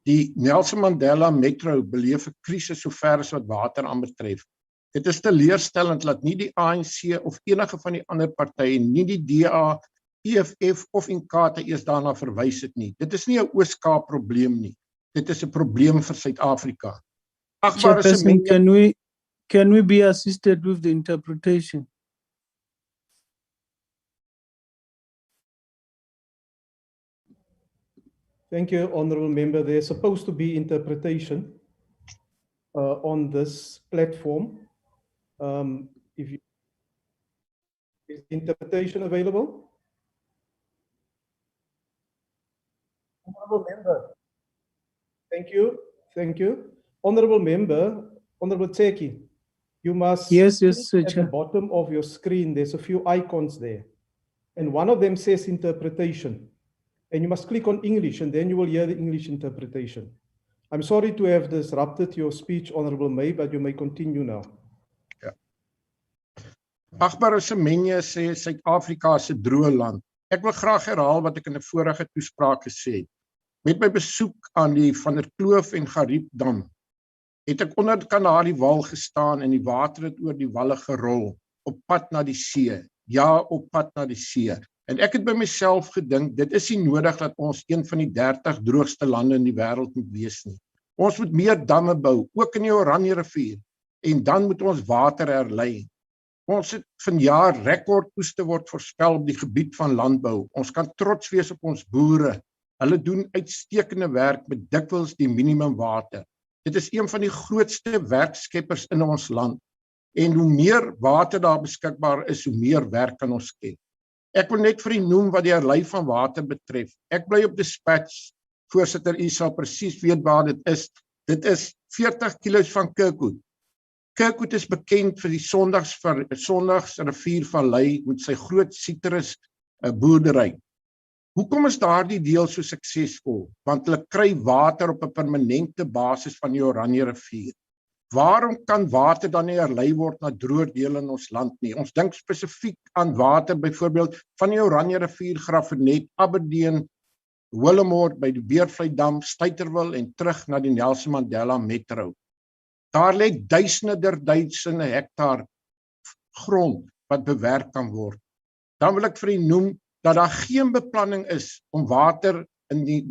G: Die Nelson Mandela Metro beleef 'n krisis sover as wat water aanbetref. Dit is teleurstellend dat nie die ANC of enige van die ander partye, nie die DA, EFF of Inkatha eers daarna verwys het nie. Dit is nie 'n Oos-Kaap probleem nie. Dit is 'n probleem vir Suid-Afrika.
H: Chairperson, can we be assisted with the interpretation?
B: Thank you, Honourable Member. There's supposed to be interpretation on this platform. Is interpretation available? Honourable Member. Thank you. Thank you. Honourable Member, Honourable Tseki, you must
H: Yes,
B: at the
H: Chair.
B: bottom of your screen, there's a few icons there. And one of them says interpretation. And you must click on English and then you will hear the English interpretation. I'm sorry to have disrupted your speech, Honourable May, but you may continue now.
G: Agbare Semenya sê Suid-Afrika is 'n droë land. Ek wil graag herhaal wat ek in 'n vorige toespraak gesê het. Met my besoek aan die Van der Kloof en Gariep dam, het ek onder Kanari wal gestaan en die water het oor die walle gerol, op pad na die see. Ja, op pad na die see. En ek het by myself gedink, dit is nie nodig dat ons een van die 30 droogste lande in die wêreld moet wees nie. Ons moet meer damme bou, ook in die Oranje rivier, en dan moet ons water herlei. Ons het vanjaar rekordoeste word voorspel op die gebied van landbou. Ons kan trots wees op ons boere. Hulle doen uitstekende werk met dikwels die minimum water. Dit is een van die grootste werkskeppers in ons land. En hoe meer water daar beskikbaar is, hoe meer werk kan ons skep. Ek wil net vir u noem wat die herlei van water betref. Ek bly op Dispatch, voorsitter, u sal presies weet waar dit is. Dit is 40 kilos van Kirkwood. Kirkwood is bekend vir die Sondagsriviervallei met sy groot sitrus boerdery. Hoekom is daardie deel so suksesvol? Want hulle kry water op 'n permanente basis van die Oranje rivier. Waarom kan water dan nie herlei word na droë dele in ons land nie? Ons dink spesifiek aan water, byvoorbeeld van die Oranje rivier, Graafrenet, Aberdeen, Willowmore by die Beervlei-dam, Stuiterwil en terug na die Nelson Mandela Metro. Daar lê duisende hektaar grond wat bewerk kan word. Dan wil ek vir u noem dat daar geen beplanning is om water in die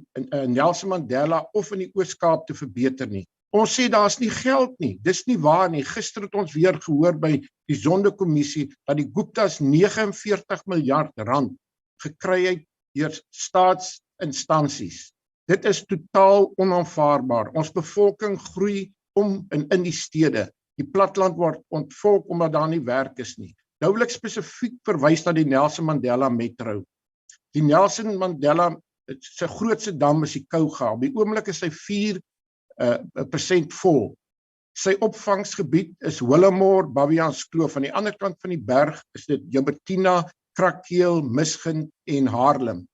G: Nelson Mandela of in die Oos-Kaap te verbeter nie. Ons sê daar's nie geld nie. Dis nie waar nie. Gister het ons weer gehoor by die Sondekommissie dat die Guptas 49 miljard rand gekry het deur staatsinstansies. Dit is totaal onaanvaarbaar. Ons bevolking groei om in die stede. Die platteland word ontvolk omdat daar nie werk is nie. Nou wil ek spesifiek verwys na die Nelson Mandela Metro. Die Nelson Mandela se grootste dam is die Kouga. Op die oomblik is hy 4% vol. Sy opvangsgebied is Willowmore, Baviaanskloof. Aan die ander kant van die berg is dit Joubertina, Krakkeel, Misgind en Haarlem.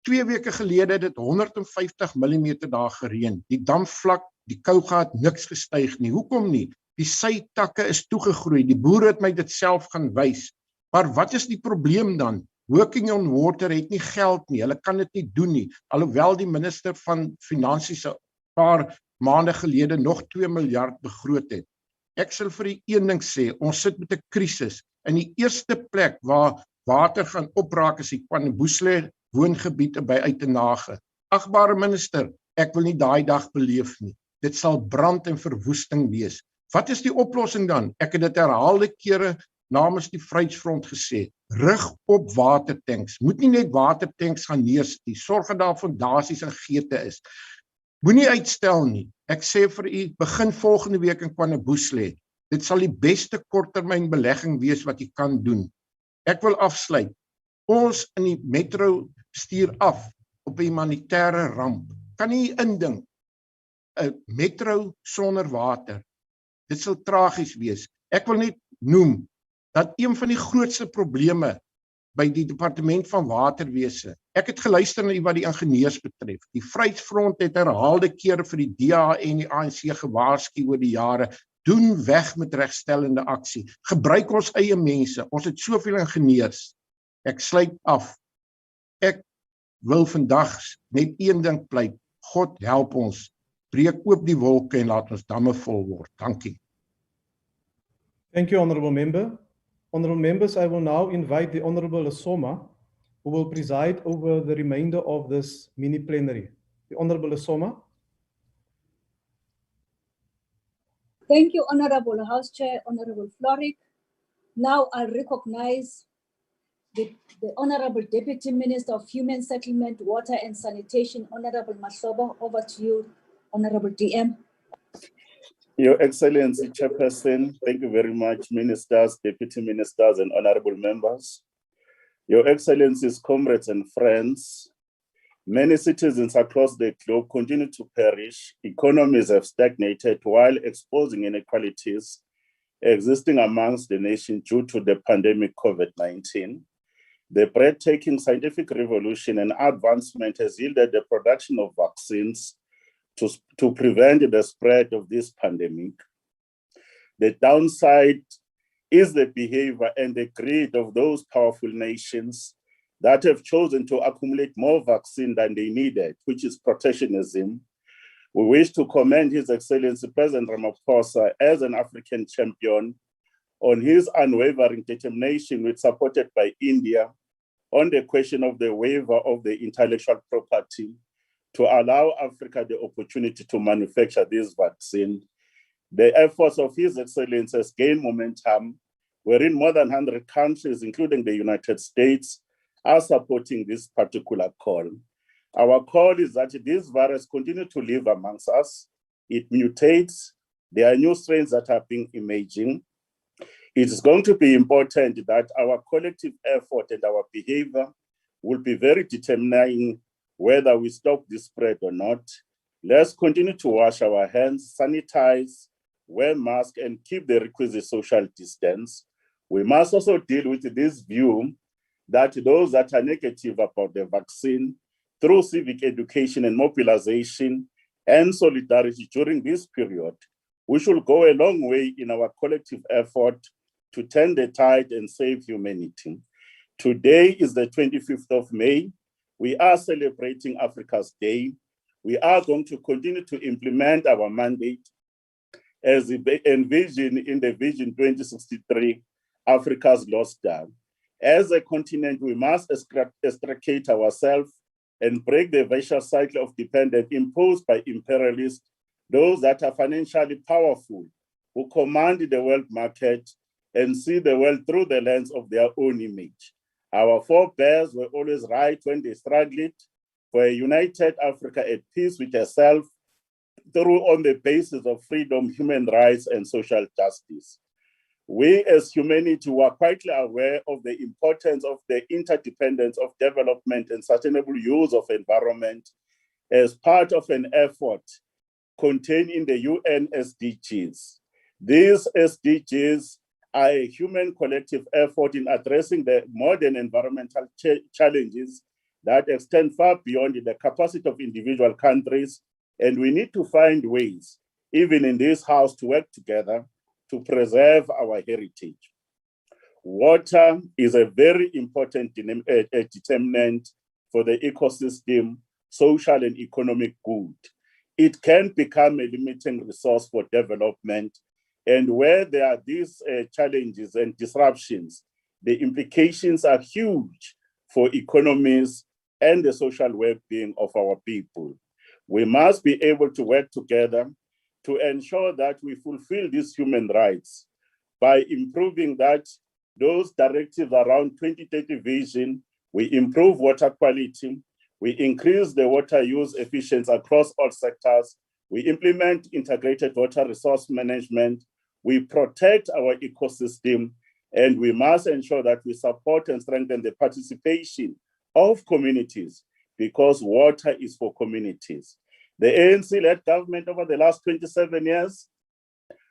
G: 2 weke gelede het dit 150 mm daar gereën. Die damvlak, die Kouga het niks gestyg nie. Hoekom nie? Die sytakke is toegegroei. Die boere het my dit self gaan wys. Maar wat is die probleem dan? Working on Water het nie geld nie. Hulle kan dit nie doen nie. Alhoewel die minister van Finansies 'n paar maande gelede nog 2 miljard begroot het. Ek sal vir u een ding sê, ons sit met 'n krisis. In die eerste plek waar water gaan opraak is die KwaNobuhle woongebied by Uitenhage. Agbare minister, ek wil nie daai dag beleef nie. Dit sal brand en verwoesting wees. Wat is die oplossing dan? Ek het dit herhaalde kere namens die Vryheidsfront gesê. rig op watertanks. Moet nie net watertanks gaan neersit nie. Sorg dat daar fondasies en geete is. Moenie uitstel nie. Ek sê vir u, begin volgende week in Kwaneboeslê. Dit sal die beste korttermynbelegging wees wat jy kan doen. Ek wil afsluit. Ons in die metro stuur af op 'n humanitêre ramp. Kan nie indink 'n metro sonder water. Dit sal tragies wees. Ek wil net noem dat een van die grootste probleme by die departement van waterwese. Ek het geluister na wat die ingenieurs betref. Die Vryheidsfront het herhaalde kere vir die DA en die ANC gewaarsku oor die jare. Doen weg met regstellende aksie. Gebruik ons eie mense. Ons het soveel ingenieurs. Ek sluit af. Ek wil vandag net een ding pleit. God help ons. Breek oop die wolke en laat ons damme vol word. Dankie.
B: Thank you, Honourable Member. Honourable Members, I will now invite the Honourable Lesoma, who will preside over the remainder of this mini plenary. The Honourable Lesoma.
I: Thank you, Honourable House Chair, Honourable Floric. Now I recognize the Honourable Deputy Minister of Human Settlement, Water and Sanitation, Honourable Mahlobo. Over to you, Honourable DM.
J: Your Excellency, Chairperson, thank you very much, Ministers, Deputy Ministers, and Honourable Members. Your Excellencies, comrades and friends, many citizens across the globe continue to perish. Economies have stagnated while exposing inequalities existing amongst the nation due to the pandemic COVID-19. The breathtaking scientific revolution and advancement has yielded the production of vaccines to prevent the spread of this pandemic. The downside is the behavior and the greed of those powerful nations that have chosen to accumulate more vaccine than they needed, which is protectionism. We wish to commend His Excellency President Ramaphosa as an African champion on his unwavering determination, which supported by India, on the question of the waiver of the intellectual property to allow Africa the opportunity to manufacture this vaccine. The efforts of His Excellency has gained momentum, wherein more than 100 countries, including the United States, are supporting this particular call. Our call is that this virus continue to live amongst us. It mutates. There are new strains that are being emerging. It is going to be important that our collective effort and our behavior will be very determining whether we stop this spread or not. Let's continue to wash our hands, sanitize, wear masks, and keep the requisite social distance. We must also deal with this view that those that are negative about the vaccine, through civic education and mobilization and solidarity during this period, we should go a long way in our collective effort to turn the tide and save humanity. Today is the 25th of May. We are celebrating Africa's Day. We are going to continue to implement our mandate as envisioned in the Vision 2063, Africa's Lost Star. As a continent, we must extricate ourselves and break the vicious cycle of dependence imposed by imperialists, those that are financially powerful, who command the world market and see the world through the lens of their own image. Our forebears were always right when they struggled for a united Africa at peace with herself through on the basis of freedom, human rights, and social justice. We as humanity were quite aware of the importance of the interdependence of development and sustainable use of environment as part of an effort contained in the UN SDGs. These SDGs are a human collective effort in addressing the modern environmental challenges that extend far beyond the capacity of individual countries. And we need to find ways, even in this house, to work together to preserve our heritage. Water is a very important determinant for the ecosystem, social and economic good. It can become a limiting resource for development. And where there are these challenges and disruptions, the implications are huge for economies and the social well-being of our people. We must be able to work together to ensure that we fulfill these human rights by improving that those directives around 2030 vision, we improve water quality, we increase the water use efficiency across all sectors, we implement integrated water resource management, we protect our ecosystem, and we must ensure that we support and strengthen the participation of communities, because water is for communities. The ANC-led government over the last 27 years,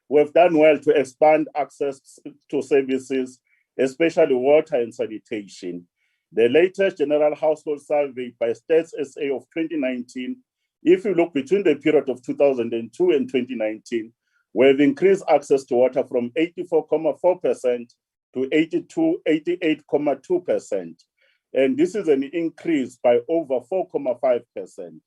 J: we have done well to expand access to services, especially water and sanitation. The latest General Household Survey by Stats SA of 2019, if you look between the period of 2002 and 2019, we have increased access to water from 84.4% to 88.2%. And this is an increase by over 4.5%.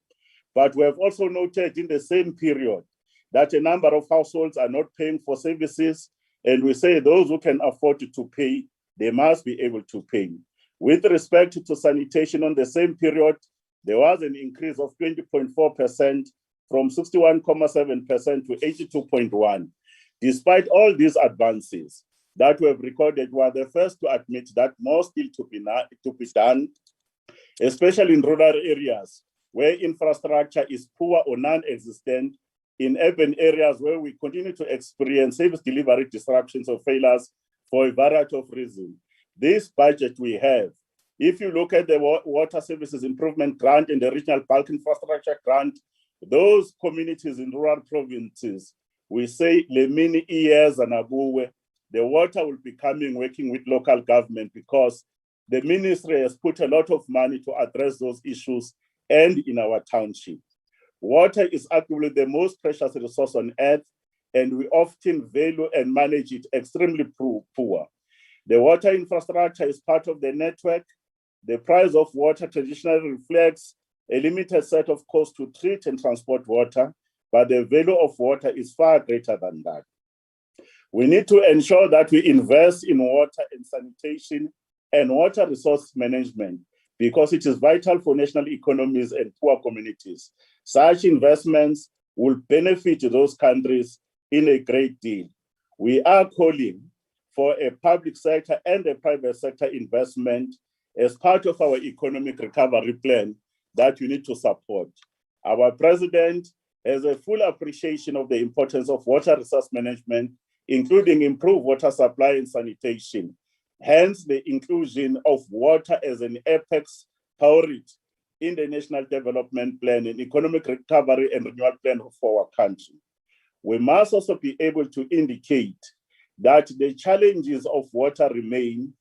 J: But we have also noted in the same period that a number of households are not paying for services, and we say those who can afford to pay, they must be able to pay. With respect to sanitation, on the same period, there was an increase of 20.4% from 61.7% to 82.1%. Despite all these advances that we have recorded, we are the first to admit that more still to be done, especially in rural areas where infrastructure is poor or non-existent, in urban areas where we continue to experience service delivery disruptions or failures for a variety of reasons. This budget we have, if you look at the Water Services Improvement Grant and the Regional Bulk Infrastructure Grant, those communities in rural provinces, we say Lemini Iyeza and Abuwe, the water will be coming working with local government, because the ministry has put a lot of money to address those issues and in our township. Water is arguably the most precious resource on earth, and we often value and manage it extremely poor. The water infrastructure is part of the network. The price of water traditionally reflects a limited set of costs to treat and transport water, but the value of water is far greater than that. We need to ensure that we invest in water and sanitation and water resource management, because it is vital for national economies and poor communities. Such investments will benefit those countries in a great deal. We are calling for a public sector and a private sector investment as part of our economic recovery plan that we need to support. Our president has a full appreciation of the importance of water resource management, including improved water supply and sanitation. Hence, the inclusion of water as an apex priority in the National Development Plan and Economic Recovery and Renewal Plan for our country. We must also be able to indicate that the challenges of water remain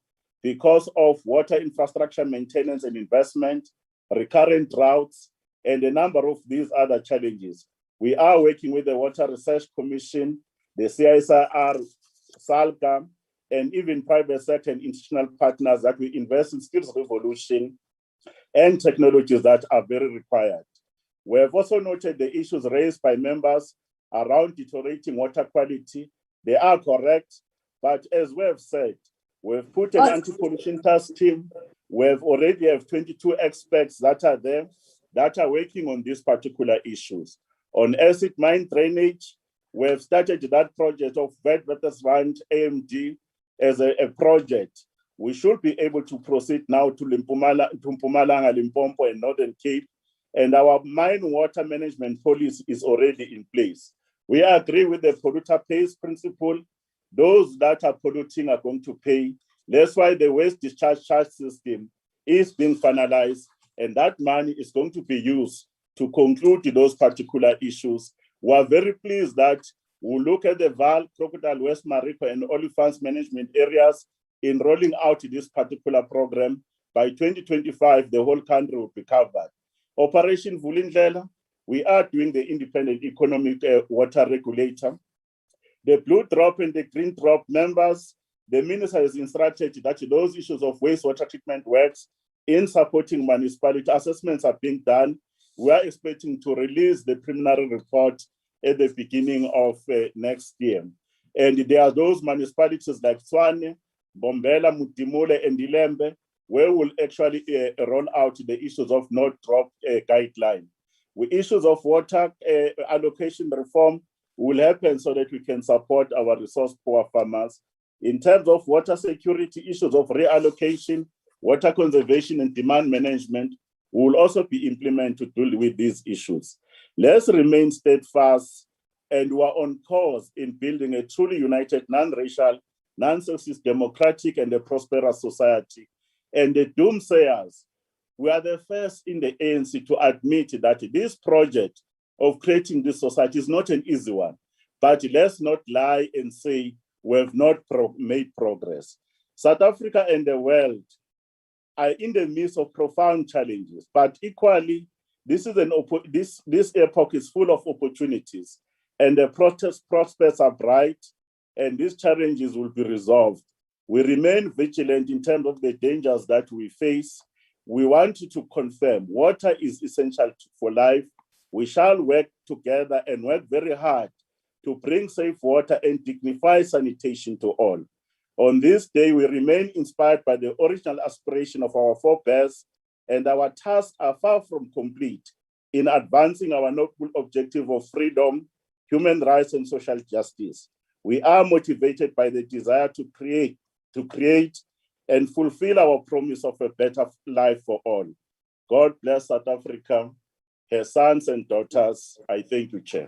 J: because of water infrastructure maintenance and investment, recurrent droughts, and a number of these other challenges. We are working with the Water Research Commission, the CISR, SALGA, and even private sector and institutional partners that we invest in skills revolution and technologies that are very required. We have also noted the issues raised by members around deteriorating water quality. They are correct, but as we have said, we've put an anti-pollution task team. We have already have 22 experts that are there that are working on these particular issues. On acid mine drainage, we have started that project of Witwatersrand AMD as a project. We should be able to proceed now to Mpumalanga, Limpopo, and Northern Cape. And our mine water management policy is already in place. We agree with the polluter pays principle. Those that are polluting are going to pay. That's why the waste discharge charge system is being finalized, and that money is going to be used to conclude those particular issues. We are very pleased that we look at the Val, Crocodile, West Marico, and Olifants management areas in rolling out this particular program. By 2025, the whole country will be covered. Operation Vulindlela, we are doing the independent economic water regulator. The Blue Drop and the Green Drop members, the minister has instructed that those issues of wastewater treatment works in supporting municipality assessments are being done. We are expecting to release the preliminary report at the beginning of next year. And there are those municipalities like Tshwane, Bombela, Mutimule, and Ilembe, where we'll actually roll out the issues of no drop guideline. With issues of water allocation reform will happen so that we can support our resource poor farmers. In terms of water security, issues of reallocation, water conservation and demand management will also be implemented to deal with these issues. Let's remain steadfast, and we are on course in building a truly united, non-racial, non-sexist, democratic, and a prosperous society. And the doomsayers, we are the first in the ANC to admit that this project of creating this society is not an easy one. But let's not lie and say we have not made progress. South Africa and the world are in the midst of profound challenges, but equally, this epoch is full of opportunities, and the prospects are bright, and these challenges will be resolved. We remain vigilant in terms of the dangers that we face. We want to confirm water is essential for life. We shall work together and work very hard to bring safe water and dignified sanitation to all. On this day, we remain inspired by the original aspiration of our forebears, and our tasks are far from complete in advancing our noble objective of freedom, human rights, and social justice. We are motivated by the desire to create and fulfill our promise of a better life for all. God bless South Africa, her sons and daughters. I thank you, Chair.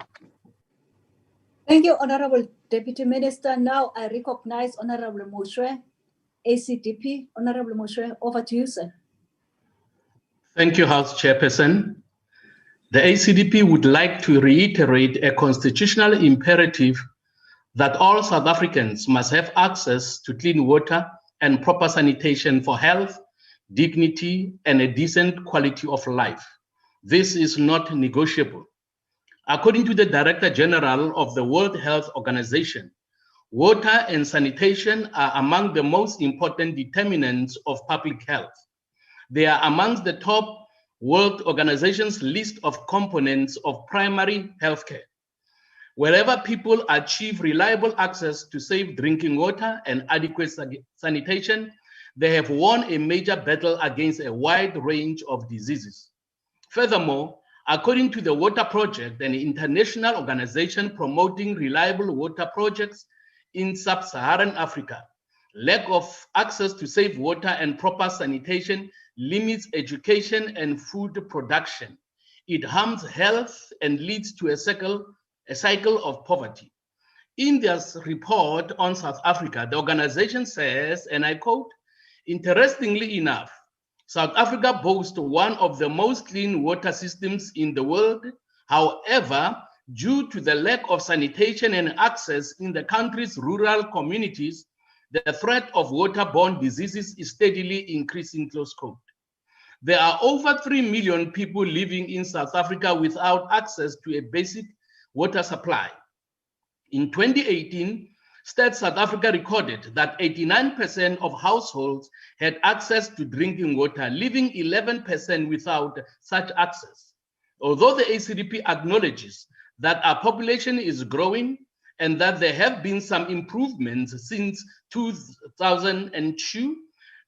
I: Thank you, Honorable Deputy Minister. Now I recognize Honorable Moshe, ACDP. Honorable Moshe, over to you, sir.
K: Thank you, House Chairperson. The ACDP would like to reiterate a constitutional imperative that all South Africans must have access to clean water and proper sanitation for health, dignity, and a decent quality of life. This is not negotiable. According to the Director General of the World Health Organization, water and sanitation are among the most important determinants of public health. They are amongst the top World Organization's list of components of primary healthcare. Wherever people achieve reliable access to safe drinking water and adequate sanitation, they have won a major battle against a wide range of diseases. Furthermore, according to the Water Project, an international organization promoting reliable water projects in sub-Saharan Africa, lack of access to safe water and proper sanitation limits education and food production. It harms health and leads to a cycle of poverty. In this report on South Africa, the organization says, and I quote, "Interestingly enough, South Africa boasts one of the most clean water systems in the world. However, due to the lack of sanitation and access in the country's rural communities, the threat of waterborne diseases is steadily increasing," close quote. There are over 3 million people living in South Africa without access to a basic water supply. In 2018, Stats South Africa recorded that 89% of households had access to drinking water, leaving 11% without such access. Although the ACDP acknowledges that our population is growing and that there have been some improvements since 2002,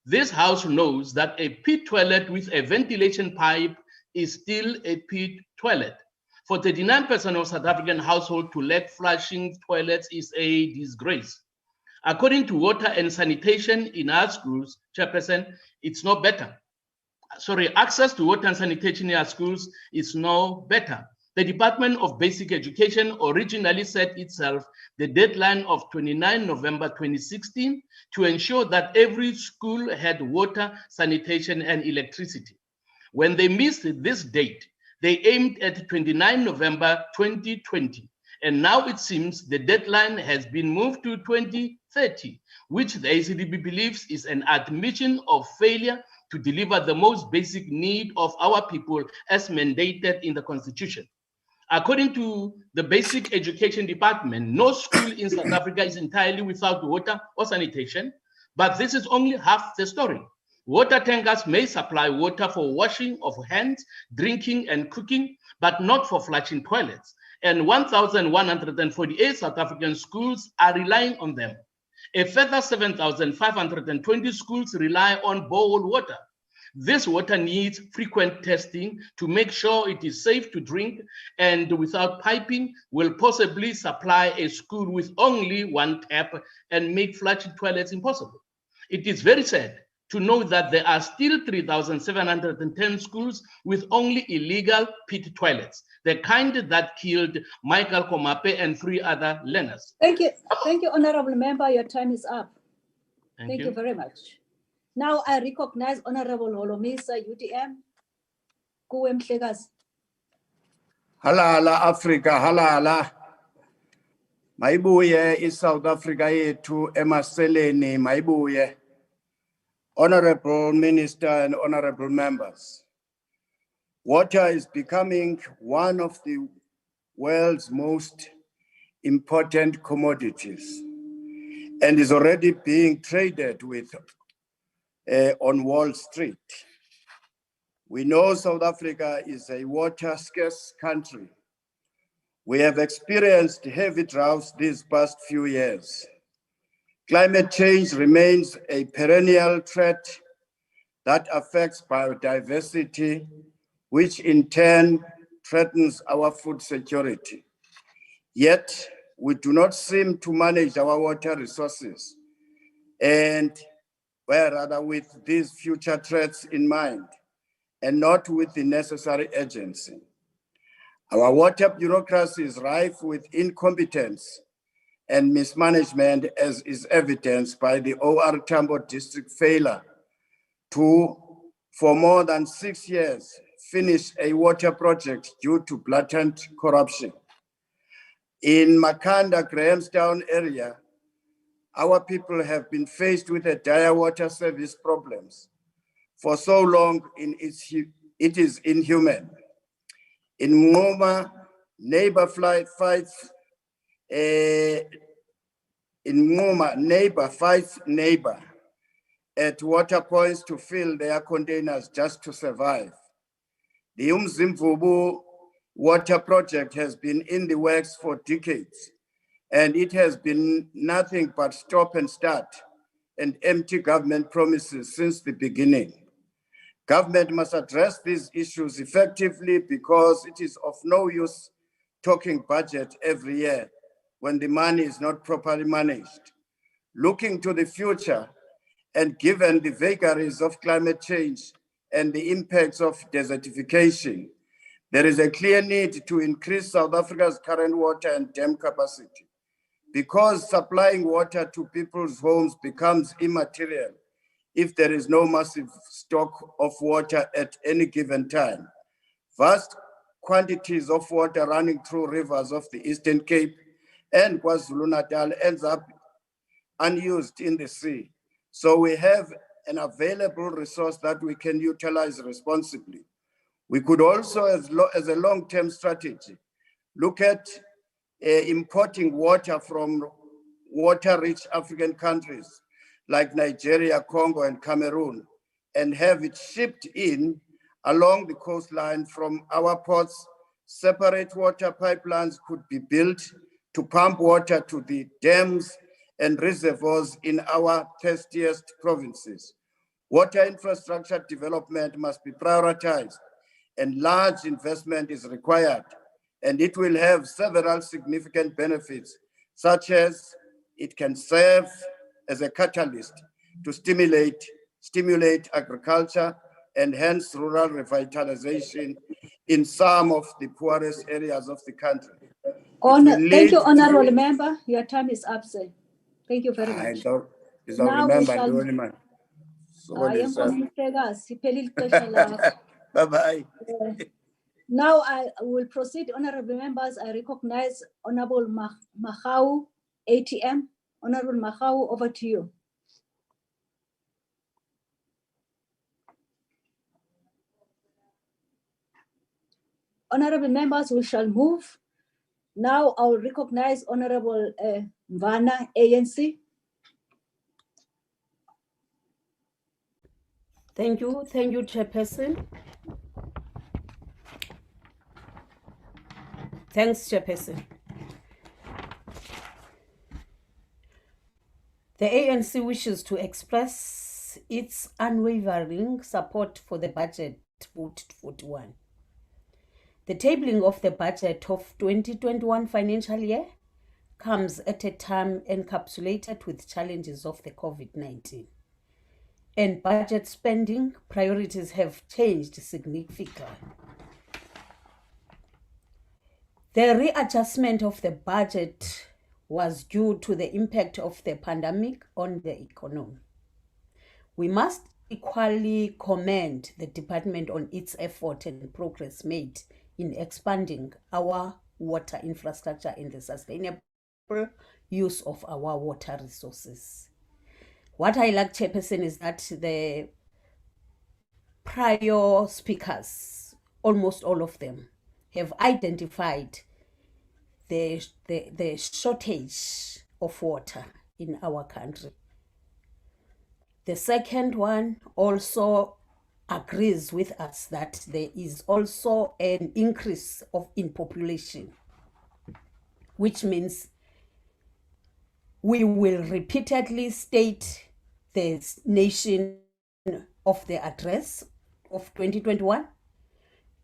K: this House knows that a pit toilet with a ventilation pipe is still a pit toilet. For 39% of South African households to lack flushing toilets is a disgrace. According to Water and Sanitation in our schools, Chairperson, it's no better. Sorry, access to water and sanitation in our schools is no better. The Department of Basic Education originally set itself the deadline of 29 November 2016 to ensure that every school had water, sanitation, and electricity. When they missed this date, they aimed at 29 November 2020, and now it seems the deadline has been moved to 2030, which the ACDP believes is an admission of failure to deliver the most basic need of our people as mandated in the Constitution. According to the Basic Education Department, no school in South Africa is entirely without water or sanitation, but this is only half the story. Water tankers may supply water for washing of hands, drinking, and cooking, but not for flushing toilets. And 1,148 South African schools are relying on them. A further 7,520 schools rely on borehole water. This water needs frequent testing to make sure it is safe to drink, and without piping will possibly supply a school with only one tap and make flushing toilets impossible. It is very sad to know that there are still 3,710 schools with only illegal pit toilets, the kind that killed Michael Komape and 3 other learners.
I: Thank you, Honorable Member. Your time is up.
K: Thank
I: you very much. Now I recognize Honorable Holomisa, UDM. Kuwe Mhlekazi.
L: Halala Africa, halala. Mayibuye South Africa yethu emaseleni, mayibuye. Honorable Minister and honorable members. Water is becoming one of the world's most important commodities and is already being traded with on Wall Street. We know South Africa is a water-scarce country. We have experienced heavy droughts these past few years. Climate change remains a perennial threat that affects biodiversity, which in turn threatens our food security. Yet, we do not seem to manage our water resources, and rather with these future threats in mind, and not with the necessary urgency. Our water bureaucracy is rife with incompetence and mismanagement, as is evidenced by the OR Tambo district failure to, for more than 6 years, finish a water project due to blatant corruption. In Makanda, Grahamstown area, our people have been faced with a dire water service problems for so long it is inhuman. In Ngoma, neighbor fights neighbor at water points to fill their containers just to survive. The Umzimvubu water project has been in the works for decades, and it has been nothing but stop and start and empty government promises since the beginning. Government must address these issues effectively because it is of no use talking budget every year when the money is not properly managed. Looking to the future, and given the vagaries of climate change and the impacts of desertification, there is a clear need to increase South Africa's current water and dam capacity. Because supplying water to people's homes becomes immaterial if there is no massive stock of water at any given time. Vast quantities of water running through rivers of the Eastern Cape and KwaZulu-Natal ends up unused in the sea. So we have an available resource that we can utilize responsibly. We could also, as a long-term strategy, look at importing water from water-rich African countries like Nigeria, Congo, and Cameroon, and have it shipped in along the coastline from our ports. Separate water pipelines could be built to pump water to the dams and reservoirs in our thirstiest provinces. Water infrastructure development must be prioritized, and large investment is required, and it will have several significant benefits, such as it can serve as a catalyst to stimulate agriculture and hence rural revitalization in some of the poorest areas of the country.
I: Thank you, Honorable Member. Your time is up, sir. Thank you very much.
L: Bye-bye.
I: Now I will proceed, honorable members. I recognize Honorable Mahau, ATM. Honorable Mahau, over to you. Honorable members, we shall move. Now I will recognize Honorable Mvana, ANC.
M: Thank you, Chairperson. Thanks, Chairperson. The ANC wishes to express its unwavering support for the budget vote 41. The tabling of the budget of 2021 financial year comes at a time encapsulated with challenges of the COVID-19. And budget spending priorities have changed significantly. The readjustment of the budget was due to the impact of the pandemic on the economy. We must equally commend the department on its effort and progress made in expanding our water infrastructure and the sustainable use of our water resources. What I like, Chairperson, is that the prior speakers, almost all of them, have identified the shortage of water in our country. The second one also agrees with us that there is also an increase in population, which means we will repeatedly state the nation of the address of 2021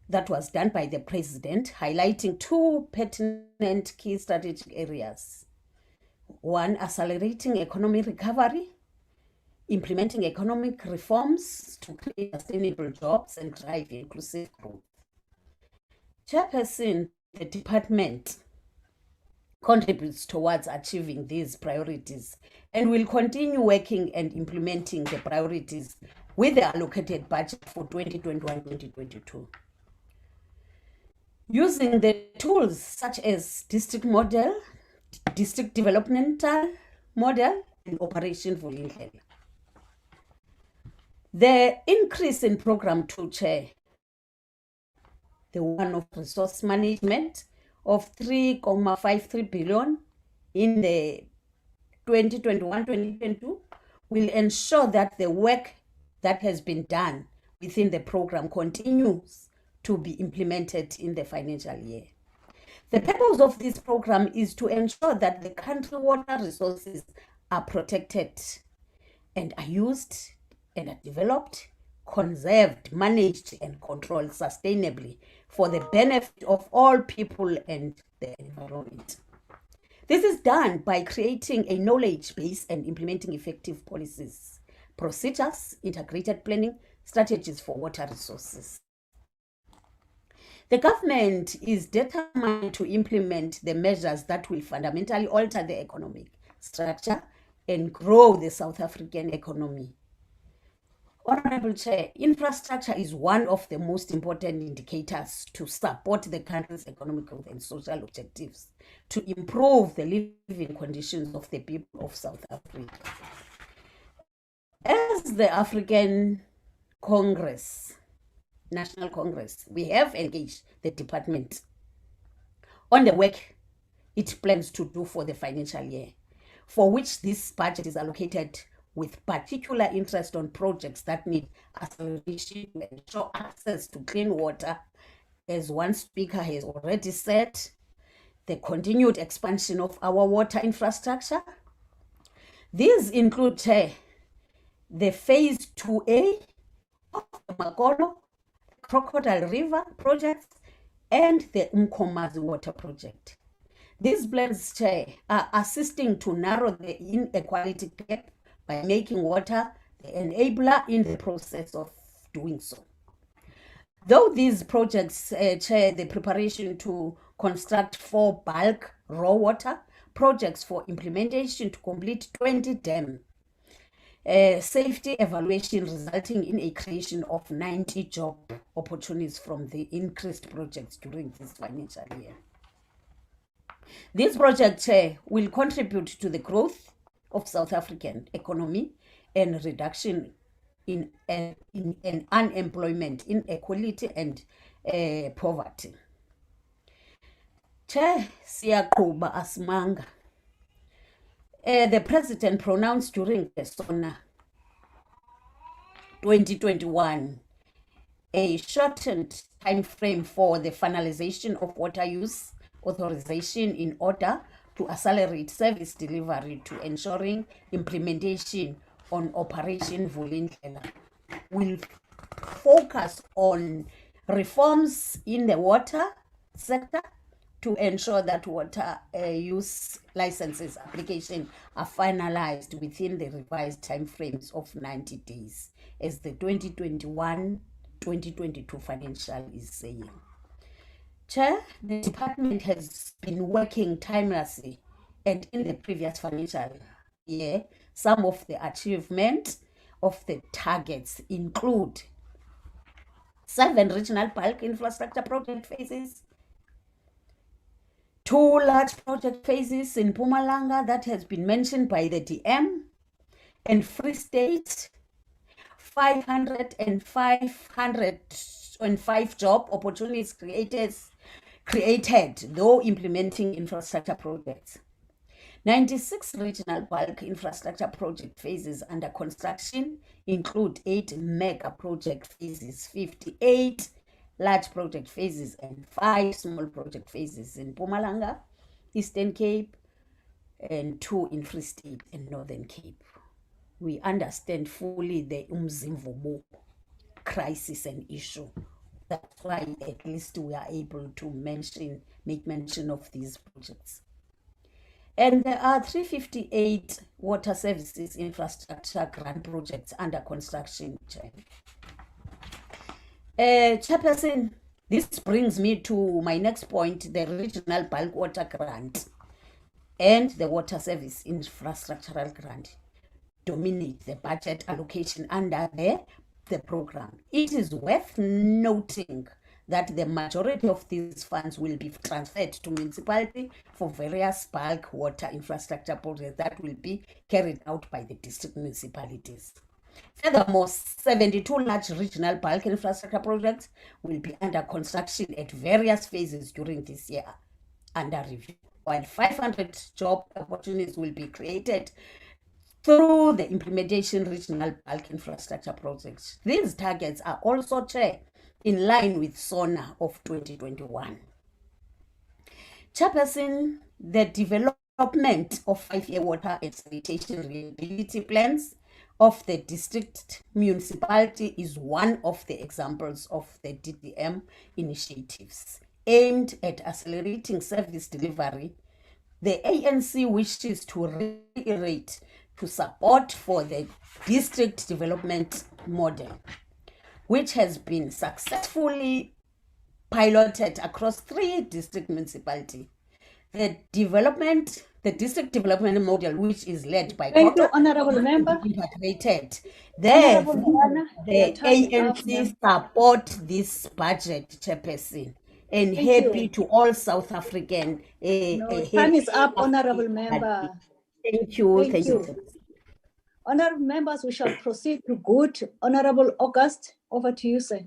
M: that was done by the president, highlighting two pertinent key strategic areas. One, accelerating economic recovery, implementing economic reforms to create sustainable jobs and drive inclusive growth. Chairperson, the department contributes towards achieving these priorities and will continue working and implementing the priorities with the allocated budget for 2021-2022. Using the tools such as district model, district developmental model, and Operation Vulindlela. The increase in program 2, Chair, the one of resource management of 3.53 billion in the 2021-2022 will ensure that the work that has been done within the program continues to be implemented in the financial year. The purpose of this program is to ensure that the country water resources are protected and are used and are developed, conserved, managed, and controlled sustainably for the benefit of all people and the environment. This is done by creating a knowledge base and implementing effective policies, procedures, integrated planning, strategies for water resources. The government is determined to implement the measures that will fundamentally alter the economic structure and grow the South African economy. Honorable Chair, infrastructure is one of the most important indicators to support the country's economic growth and social objectives, to improve the living conditions of the people of South Africa. As the African Congress, National Congress, we have engaged the department on the work it plans to do for the financial year, for which this budget is allocated with particular interest on projects that need acceleration to ensure access to clean water, as one speaker has already said, the continued expansion of our water infrastructure. These include the phase 2A of the Makolo, Crocodile River projects, and the Mkomazi water project. These plans, are assisting to narrow the inequality gap by making water the enabler in the process of doing so. Though these projects, the preparation to construct 4 bulk raw water projects for implementation to complete 20 dam safety evaluation resulting in a creation of 90 job opportunities from the increased projects during this financial year. These projects will contribute to the growth of South African economy and reduction in unemployment, inequality, and poverty. Siyaqhuba asimanga. The president pronounced during the SONA 2021 a shortened time frame for the finalization of water use authorization in order to accelerate service delivery to ensuring implementation on Operation Vulindlela will focus on reforms in the water sector to ensure that water use licenses application are finalized within the revised timeframes of 90 days, as the 2021-2022 financial is saying. Chair, the department has been working tirelessly, and in the previous financial year, some of the achievements of the targets include 7 regional bulk infrastructure project phases, 2 large project phases in Mpumalanga that has been mentioned by the DM, and Free State, 505 job opportunities created, though implementing infrastructure projects. 96 regional bulk infrastructure project phases under construction include 8 mega project phases, 58 large project phases, and 5 small project phases in Mpumalanga, Eastern Cape, and 2 in Free State and Northern Cape. We understand fully the Umzimvubu crisis and issue. That's why at least we are able to make mention of these projects. And there are 358 water services infrastructure grant projects under construction. Chairperson, this brings me to my next point, the regional bulk water grant and the water service infrastructural grant dominate the budget allocation under the program. It is worth noting that the majority of these funds will be transferred to municipality for various bulk water infrastructure projects that will be carried out by the district municipalities. Furthermore, 72 large regional bulk infrastructure projects will be under construction at various phases during this year under review, while 500 job opportunities will be created through the implementation regional bulk infrastructure projects. These targets are also, Chair, in line with SONA of 2021. Chairperson, the development of 5-year water and sanitation reliability plans of the district municipality is one of the examples of the DDM initiatives aimed at accelerating service delivery. The ANC wishes to reiterate to support for the district development model, which has been successfully piloted across 3 district municipalities. The district development model, which is led by
I: Thank you, Honorable Member.
M: Integrated.
I: Honorable Anna,
M: The
I: time is up,
M: ANC
I: ma'am.
M: support this budget, Chairperson, and
I: Thank
M: happy
I: you.
M: to all South African.
I: No, time is up, Honorable Member.
M: Thank you.
I: Thank you. Honorable members, we shall proceed to good. Honorable August, over to you, sir.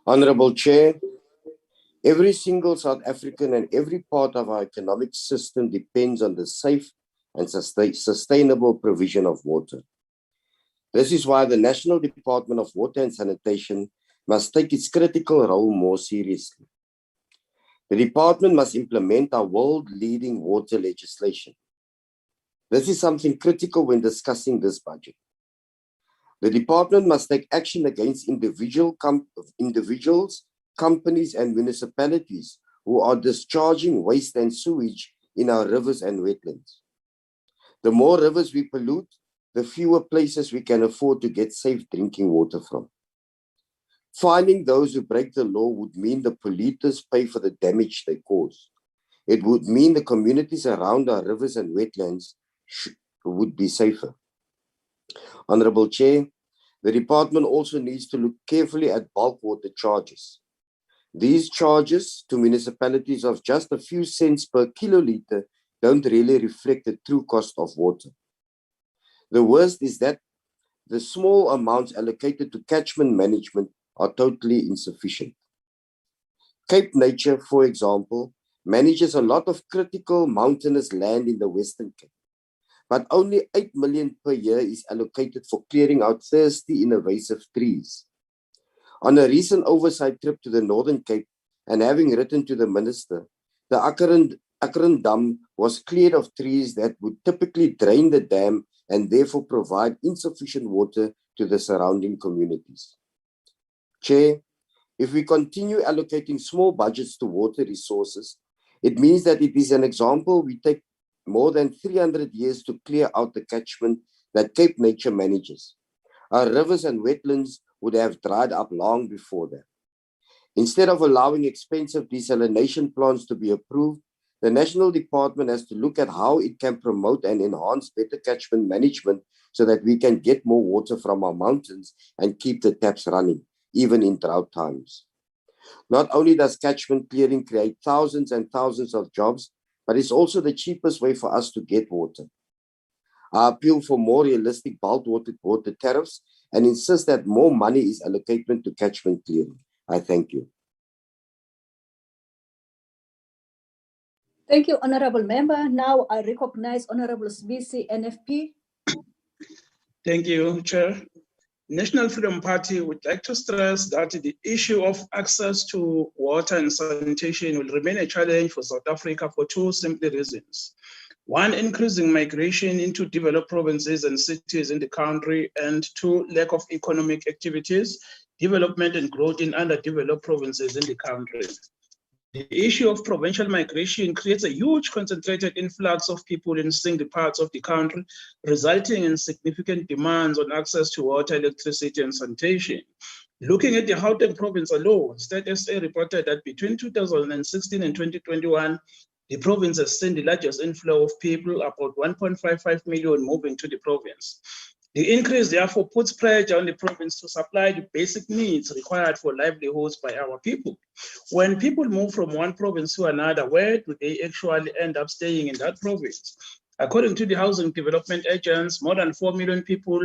N: Honorable Chair, every single South African and every part of our economic system depends on the safe and sustainable provision of water. This is why the National Department of Water and Sanitation must take its critical role more seriously. The department must implement our world-leading water legislation. This is something critical when discussing this budget. The department must take action against individuals, companies, and municipalities who are discharging waste and sewage in our rivers and wetlands. The more rivers we pollute, the fewer places we can afford to get safe drinking water from. Fining those who break the law would mean the polluters pay for the damage they cause. It would mean the communities around our rivers and wetlands would be safer. Honorable Chair, the department also needs to look carefully at bulk water charges. These charges to municipalities of just a few cents per kiloliter don't really reflect the true cost of water. The worst is that the small amounts allocated to catchment management are totally insufficient. Cape Nature, for example, manages a lot of critical mountainous land in the Western Cape, but only 8 million per year is allocated for clearing out thirsty invasive trees. On a recent oversight trip to the Northern Cape, and having written to the minister, the Akron Dam was cleared of trees that would typically drain the dam and therefore provide insufficient water to the surrounding communities. Chair, if we continue allocating small budgets to water resources, it means that it is an example we take more than 300 years to clear out the catchment that Cape Nature manages. Our rivers and wetlands would have dried up long before that. Instead of allowing expensive desalination plants to be approved, the National Department has to look at how it can promote and enhance better catchment management so that we can get more water from our mountains and keep the taps running, even in drought times. Not only does catchment clearing create thousands and thousands of jobs, but it's also the cheapest way for us to get water. I appeal for more realistic bulk water tariffs and insist that more money is allocated to catchment clearing. I thank you.
I: Thank you, Honorable Member. Now I recognize Honorable Sibisi, NFP.
O: Thank you, Chair. National Freedom Party would like to stress that the issue of access to water and sanitation will remain a challenge for South Africa for two simple reasons. One, increasing migration into developed provinces and cities in the country, and two, lack of economic activities, development and growth in underdeveloped provinces in the country. The issue of provincial migration creates a huge concentrated influx of people in single parts of the country, resulting in significant demands on access to water, electricity, and sanitation. Looking at the Gauteng province alone, State SA reported that between 2016 and 2021, the province has seen the largest inflow of people, about 1.55 million moving to the province. The increase therefore puts pressure on the province to supply the basic needs required for livelihoods by our people. When people move from one province to another, where do they actually end up staying in that province? According to the housing development agents, more than 4 million people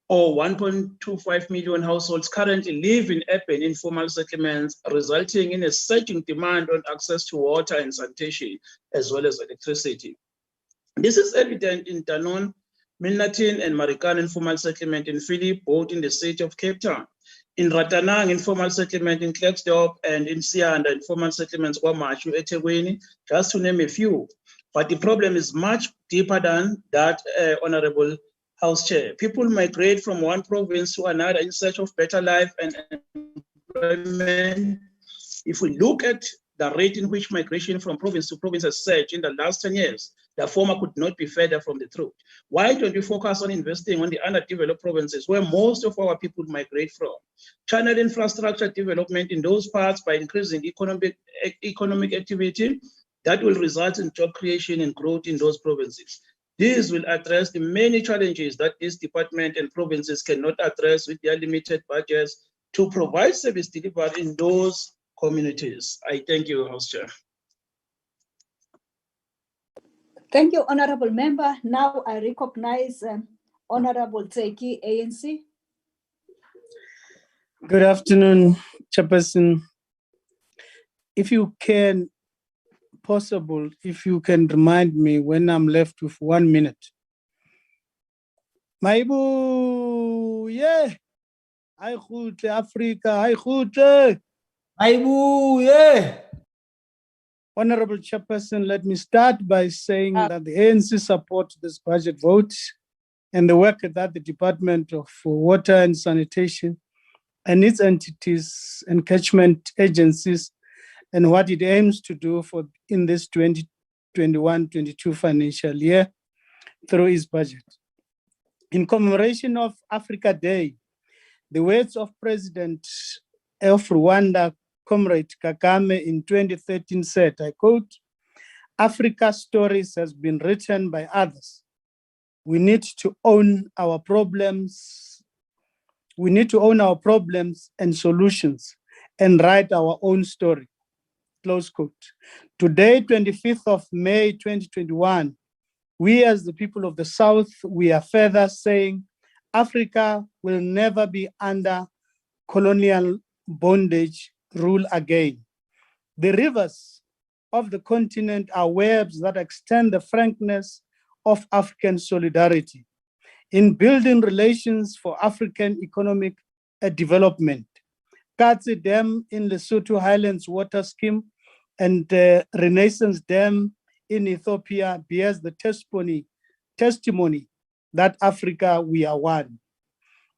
O: or 1.25 million households currently live in urban informal settlements, resulting in a surging demand on access to water and sanitation, as well as electricity. This is evident in Danon, Milnerton and Marikana informal settlement in Philip, both in the city of Cape Town. In Ratanang informal settlement in Klerksdorp, and in Sianda informal settlements Kwamachu, eThekwini, just to name a few. But the problem is much deeper than that, Honorable House Chair. People migrate from one province to another in search of better life and employment. If we look at the rate in which migration from province to province has surged in the last 10 years, the former could not be further from the truth. Why don't we focus on investing on the underdeveloped provinces where most of our people migrate from? Channel infrastructure development in those parts by increasing economic activity that will result in job creation and growth in those provinces. This will address the many challenges that this department and provinces cannot address with their limited budgets to provide service delivery in those communities. I thank you, House Chair.
I: Thank you, Honorable Member. Now I recognize Honorable Tseki, ANC.
H: Good afternoon, Chairperson. If you can, possible, if you can remind me when I'm left with 1 minute. Maibu, yeah. Hi, good Africa. Hi, good. Maibu, yeah. Honorable Chairperson, let me start by saying that the ANC supports this budget vote and the work that the Department of Water and Sanitation and its entities and catchment agencies and what it aims to do in this 2021-22 financial year through its budget. In commemoration of Africa Day, the words of President of Rwanda, Comrade Kagame, in 2013 said, I quote, "Africa's stories has been written by others. We need to own our problems. We need to own our problems and solutions and write our own story." Close quote. Today, 25th of May, 2021, we as the people of the South, we are further saying Africa will never be under colonial bondage rule again. The rivers of the continent are webs that extend the frankness of African solidarity in building relations for African economic development. Katse Dam in Lesotho Highlands Water Scheme and Renaissance Dam in Ethiopia bears the testimony that Africa, we are one.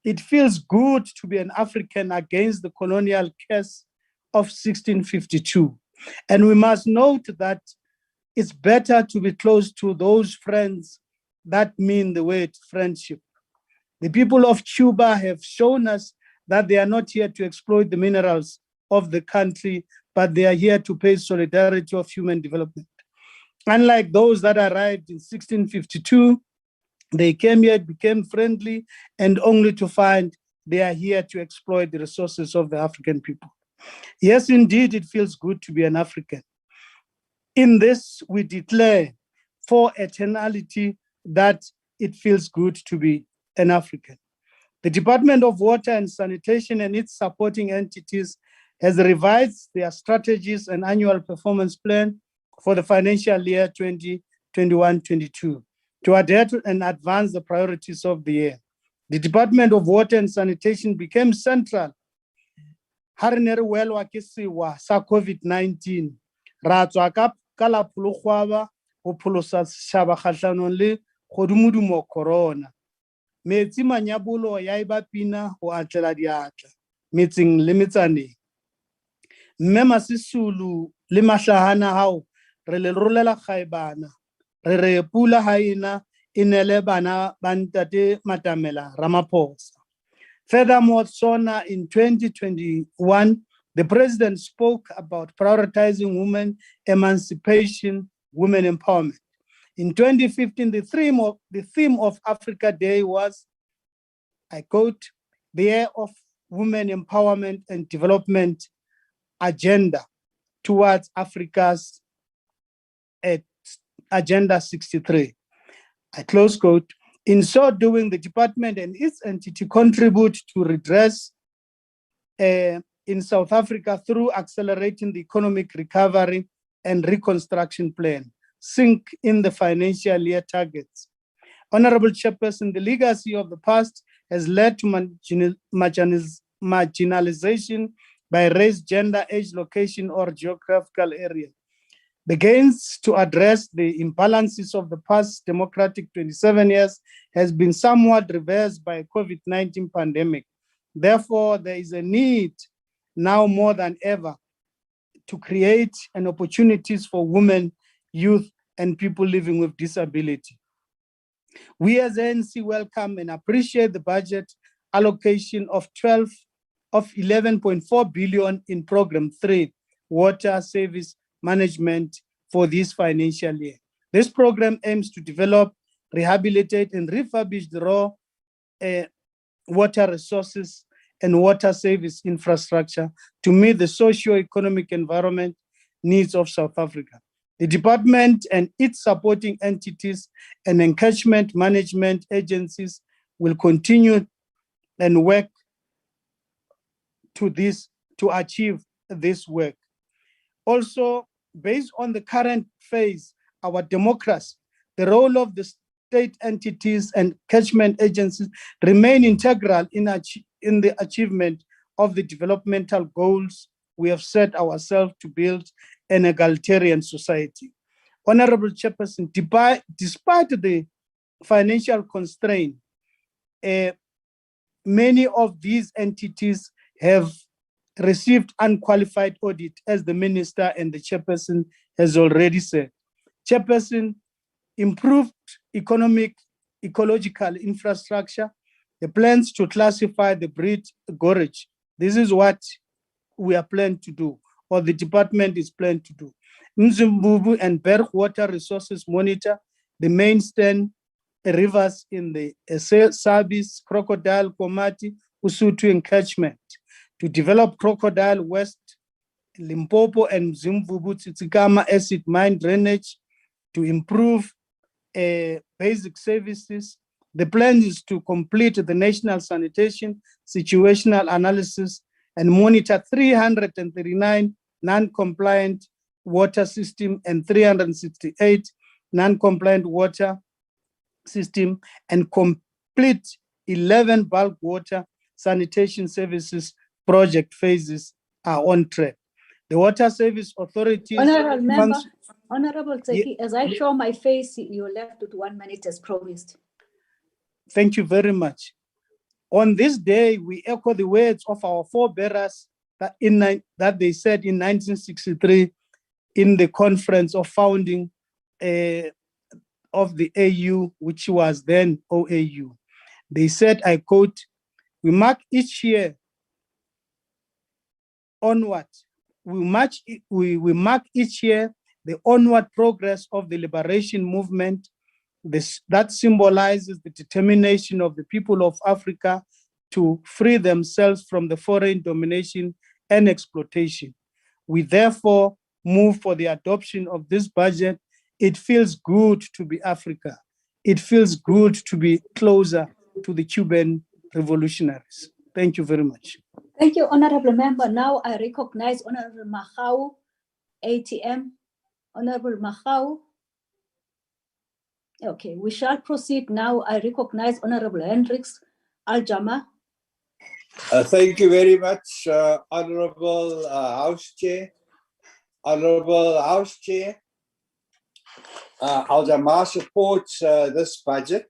H: It feels good to be an African against the colonial curse of 1652. And we must note that it's better to be close to those friends that mean the word friendship. The people of Cuba have shown us that they are not here to exploit the minerals of the country, but they are here to pay solidarity of human development. Unlike those that arrived in 1652, they came here, became friendly, and only to find they are here to exploit the resources of the African people. Yes, indeed, it feels good to be an African. In this, we declare for eternity that it feels good to be an African. The Department of Water and Sanitation and its supporting entities has revised their strategies and annual performance plan for the financial year 2021-22 to adapt and advance the priorities of the year. The Department of Water and Sanitation became central ha re ne re welwa ke sewa sa COVID-19 ra tswa ka la phologwaba go pholosa setšhaba kgatlhanong le kgodimodumo corona. Metsi manyabolo ya eba pina go atlela diatla metseng le metsaneng. Mme Masisulu le mahlahana hao re le rolela kgaebana re re pula ha ina inele bana ba ntate Matamela Ramaphosa. Furthermore, Sona, in 2021, the president spoke about prioritizing women emancipation, women empowerment. In 2015, the theme of Africa Day was, I quote, the year of women empowerment and development agenda towards Africa's Agenda 63. I close quote. In so doing, the department and its entity contribute to redress in South Africa through accelerating the economic recovery and reconstruction plan, sync in the financial year targets. Honorable Chairperson, the legacy of the past has led to marginalization by race, gender, age, location, or geographical area. The gains to address the imbalances of the past democratic 27 years has been somewhat reversed by COVID-19 pandemic. Therefore, there is a need now more than ever to create an opportunities for women, youth, and people living with disability. We as ANC welcome and appreciate the budget allocation of 11.4 billion in Program 3, Water Service Management for this financial year. This program aims to develop, rehabilitate, and refurbish the raw water resources and water service infrastructure to meet the socio-economic environment needs of South Africa. The department and its supporting entities and engagement management agencies will continue and work to achieve this work. Also, based on the current phase, our democracy, the role of the state entities and catchment agencies remain integral in the achievement of the developmental goals we have set ourselves to build an egalitarian society. Honorable Chairperson, despite the financial constraint, many of these entities have received unqualified audit, as the minister and the chairperson has already said. Chairperson, improved economic, ecological infrastructure, the plans to classify the breed gorge. This is what we are planning to do, or the department is planning to do. Mzimbubu and Berg Water Resources monitor the main stand rivers in the Sabis, Crocodile, Komati, Usutu encatchment to develop Crocodile West, Limpopo, and Zimvubu Tsitsikama acid mine drainage to improve basic services. The plan is to complete the national sanitation situational analysis and monitor 339 non-compliant water system and 368 non-compliant water system and complete 11 bulk water sanitation services project phases are on track. The water service authorities...
I: Honorable Member, Honorable Tseki, as I show my face, you're left with 1 minute as promised.
H: Thank you very much. On this day, we echo the words of our forebearers that they said in 1963 in the conference of founding of the AU, which was then OAU. They said, I quote, we mark each year onward. We mark each year the onward progress of the liberation movement that symbolizes the determination of the people of Africa to free themselves from the foreign domination and exploitation. We therefore move for the adoption of this budget. It feels good to be Africa. It feels good to be closer to the Cuban revolutionaries. Thank you very much.
I: Thank you, Honorable Member. Now I recognize Honorable Mahau, ATM. Honorable Mahau. Okay, we shall proceed now. I recognize Honorable Hendricks Aljama.
P: Thank you very much, Honorable House Chair. Honorable House Chair, Aljama supports this budget.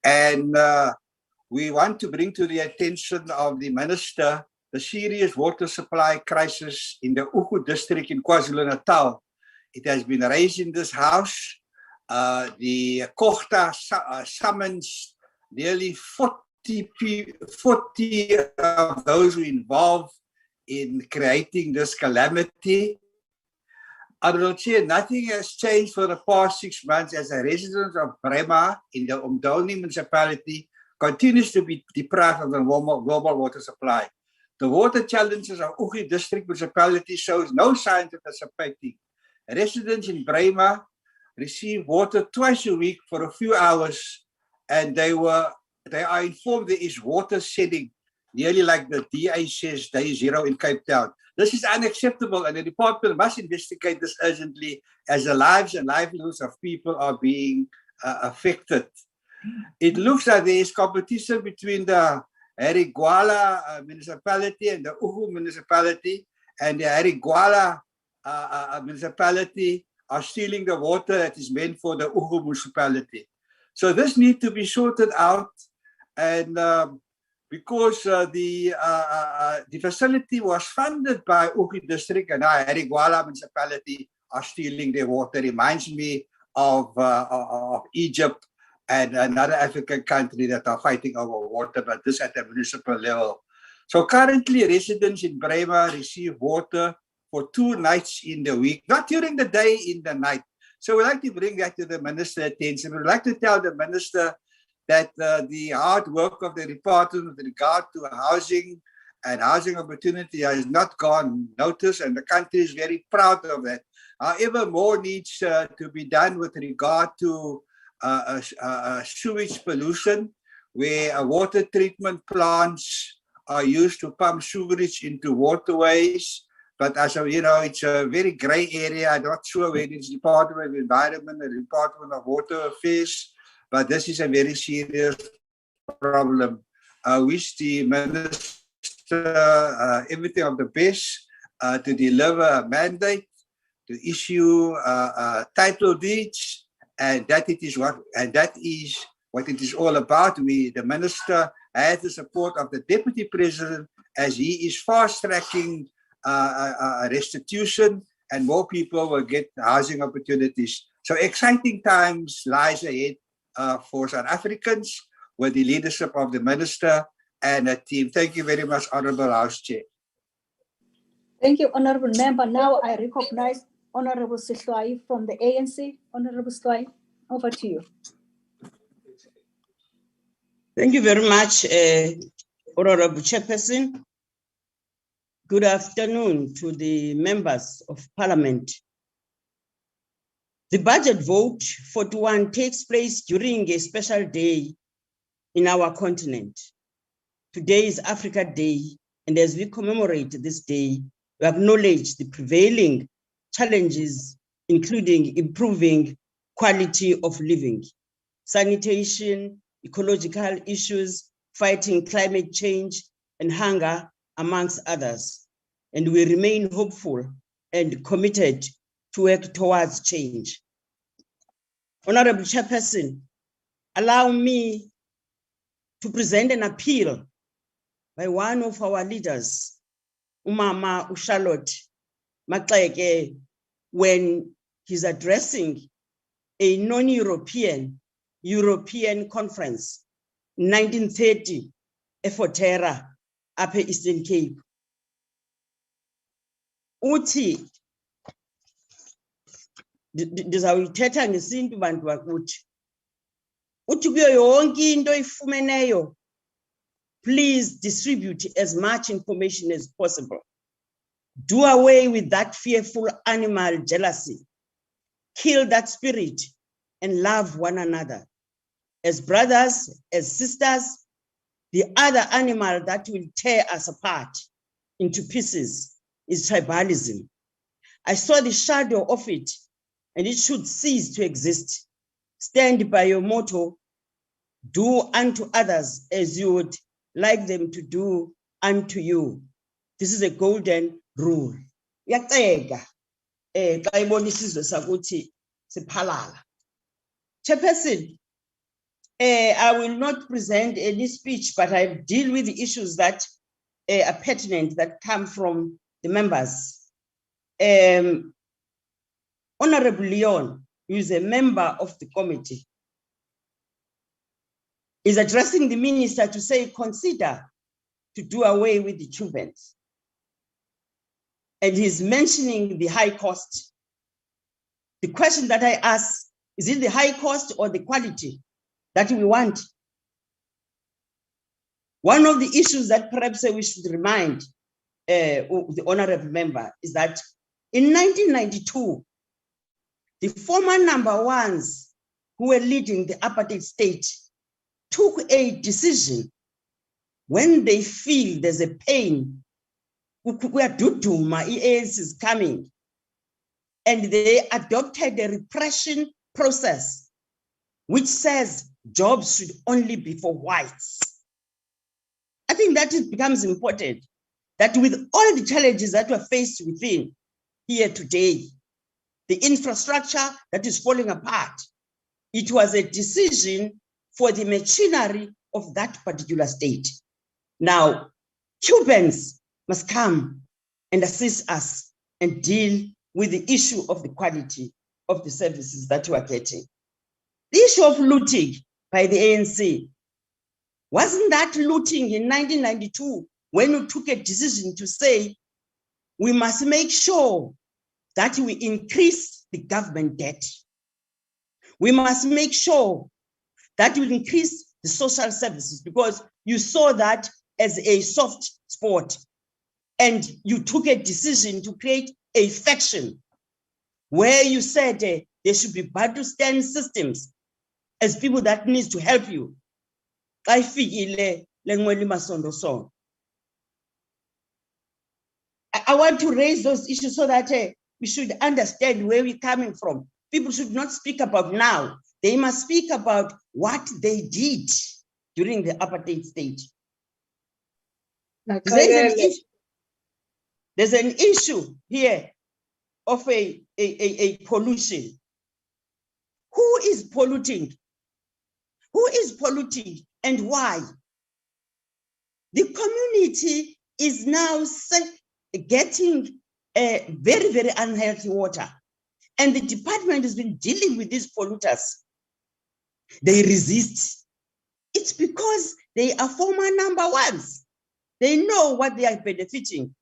P: And we want to bring to the attention of the Minister the serious water supply crisis in the Ugu district in KwaZulu-Natal. It has been raised in this House. The Kochta summons nearly 40 of those who are involved in creating this calamity. Honorable Chair, nothing has changed for the past 6 months as a resident of Brema in the Umdolni municipality continues to be deprived of the global water supply. The water challenges of Ugu district municipality shows no signs of dissipating. Residents in Brema receive water twice a week for a few hours, and they are informed there is water shedding, nearly like the DA says day zero in Cape Town. This is unacceptable, and the department must investigate this urgently as the lives and livelihoods of people are being affected. It looks like there is competition between the Harigwala municipality and the Ugu municipality, and the Harigwala municipality are stealing the water that is meant for the Ugu municipality. So this needs to be sorted out, and because the facility was funded by Ugu district and now Harigwala municipality are stealing their water. Reminds me of Egypt and another African country that are fighting over water, but this at the municipal level. So currently residents in Brema receive water for 2 nights in the week, not during the day, in the night. So we'd like to bring that to the minister's attention. We'd like to tell the minister that the hard work of the department with regard to housing and housing opportunity has not gone noticed, and the country is very proud of that. However, more needs to be done with regard to sewage pollution, where water treatment plants are used to pump sewage into waterways. But as you know, it's a very gray area. I'm not sure whether it's Department of Environment or Department of Water Affairs, but this is a very serious problem. I wish the minister everything of the best to deliver a mandate, to issue title deeds, and that is what it is all about. The minister has the support of the Deputy President as he is fast-tracking restitution, and more people will get housing opportunities. So exciting times lies ahead for South Africans with the leadership of the minister and a team. Thank you very much, Honorable House Chair.
I: Thank you, Honorable Member. Now I recognize Honorable Sihlwai from the ANC. Honorable Sihlwai, over to you.
Q: Thank you very much, Honorable Chairperson. Good afternoon to the members of Parliament. The budget vote 41 takes place during a special day in our continent. Today is Africa Day, and as we commemorate this day, we acknowledge the prevailing challenges, including improving quality of living, sanitation, ecological issues, fighting climate change, and hunger, amongst others. And we remain hopeful and committed to work towards change. Honorable Chairperson, allow me to present an appeal by one of our leaders, Umama Charlotte Maxeke, when he's addressing a non-European European conference, 1930, eForterra, Upper Eastern Cape. Uthi, ndizawuyithetha ngesintu bantu bakuthi. Uthi kuyo yonke into ifumeneyo, please distribute as much information as possible. Do away with that fearful animal jealousy. Kill that spirit and love one another. As brothers, as sisters, the other animal that will tear us apart into pieces is tribalism. I saw the shadow of it, and it should cease to exist. Stand by your motto, do unto others as you would like them to do unto you. This is a golden rule. Yaqeka xa ibona isizwe sakuthi siphalala. Chairperson, I will not present any speech, but I deal with the issues that are pertinent that come from the members. Honorable Leon, who is a member of the committee, is addressing the minister to say, consider to do away with the Cubans. And he's mentioning the high cost. The question that I ask, is it the high cost or the quality that we want? One of the issues that perhaps we should remind the honorable member is that in 1992, the former number ones who were leading the apartheid state took a decision when they feel there's a pain, where Duduma EAS is coming, and they adopted a repression process which says jobs should only be for whites. I think that it becomes important that with all the challenges that we're faced within here today, the infrastructure that is falling apart, it was a decision for the machinery of that particular state. Now, Cubans must come and assist us and deal with the issue of the quality of the services that we are getting. The issue of looting by the ANC, wasn't that looting in 1992 when we took a decision to say we must make sure that we increase the government debt? We must make sure that we increase the social services, because you saw that as a soft spot, and you took a decision to create a faction where you said there should be battle stand systems as people that needs to help you. I want to raise those issues so that we should understand where we're coming from. People should not speak about now. They must speak about what they did during the apartheid state. There's an issue here of a pollution. Who is polluting? Who is polluting and why? The community is now getting very, very unhealthy water. And the department has been dealing with these polluters. They resist. It's because they are former number ones. They know what they are benefiting.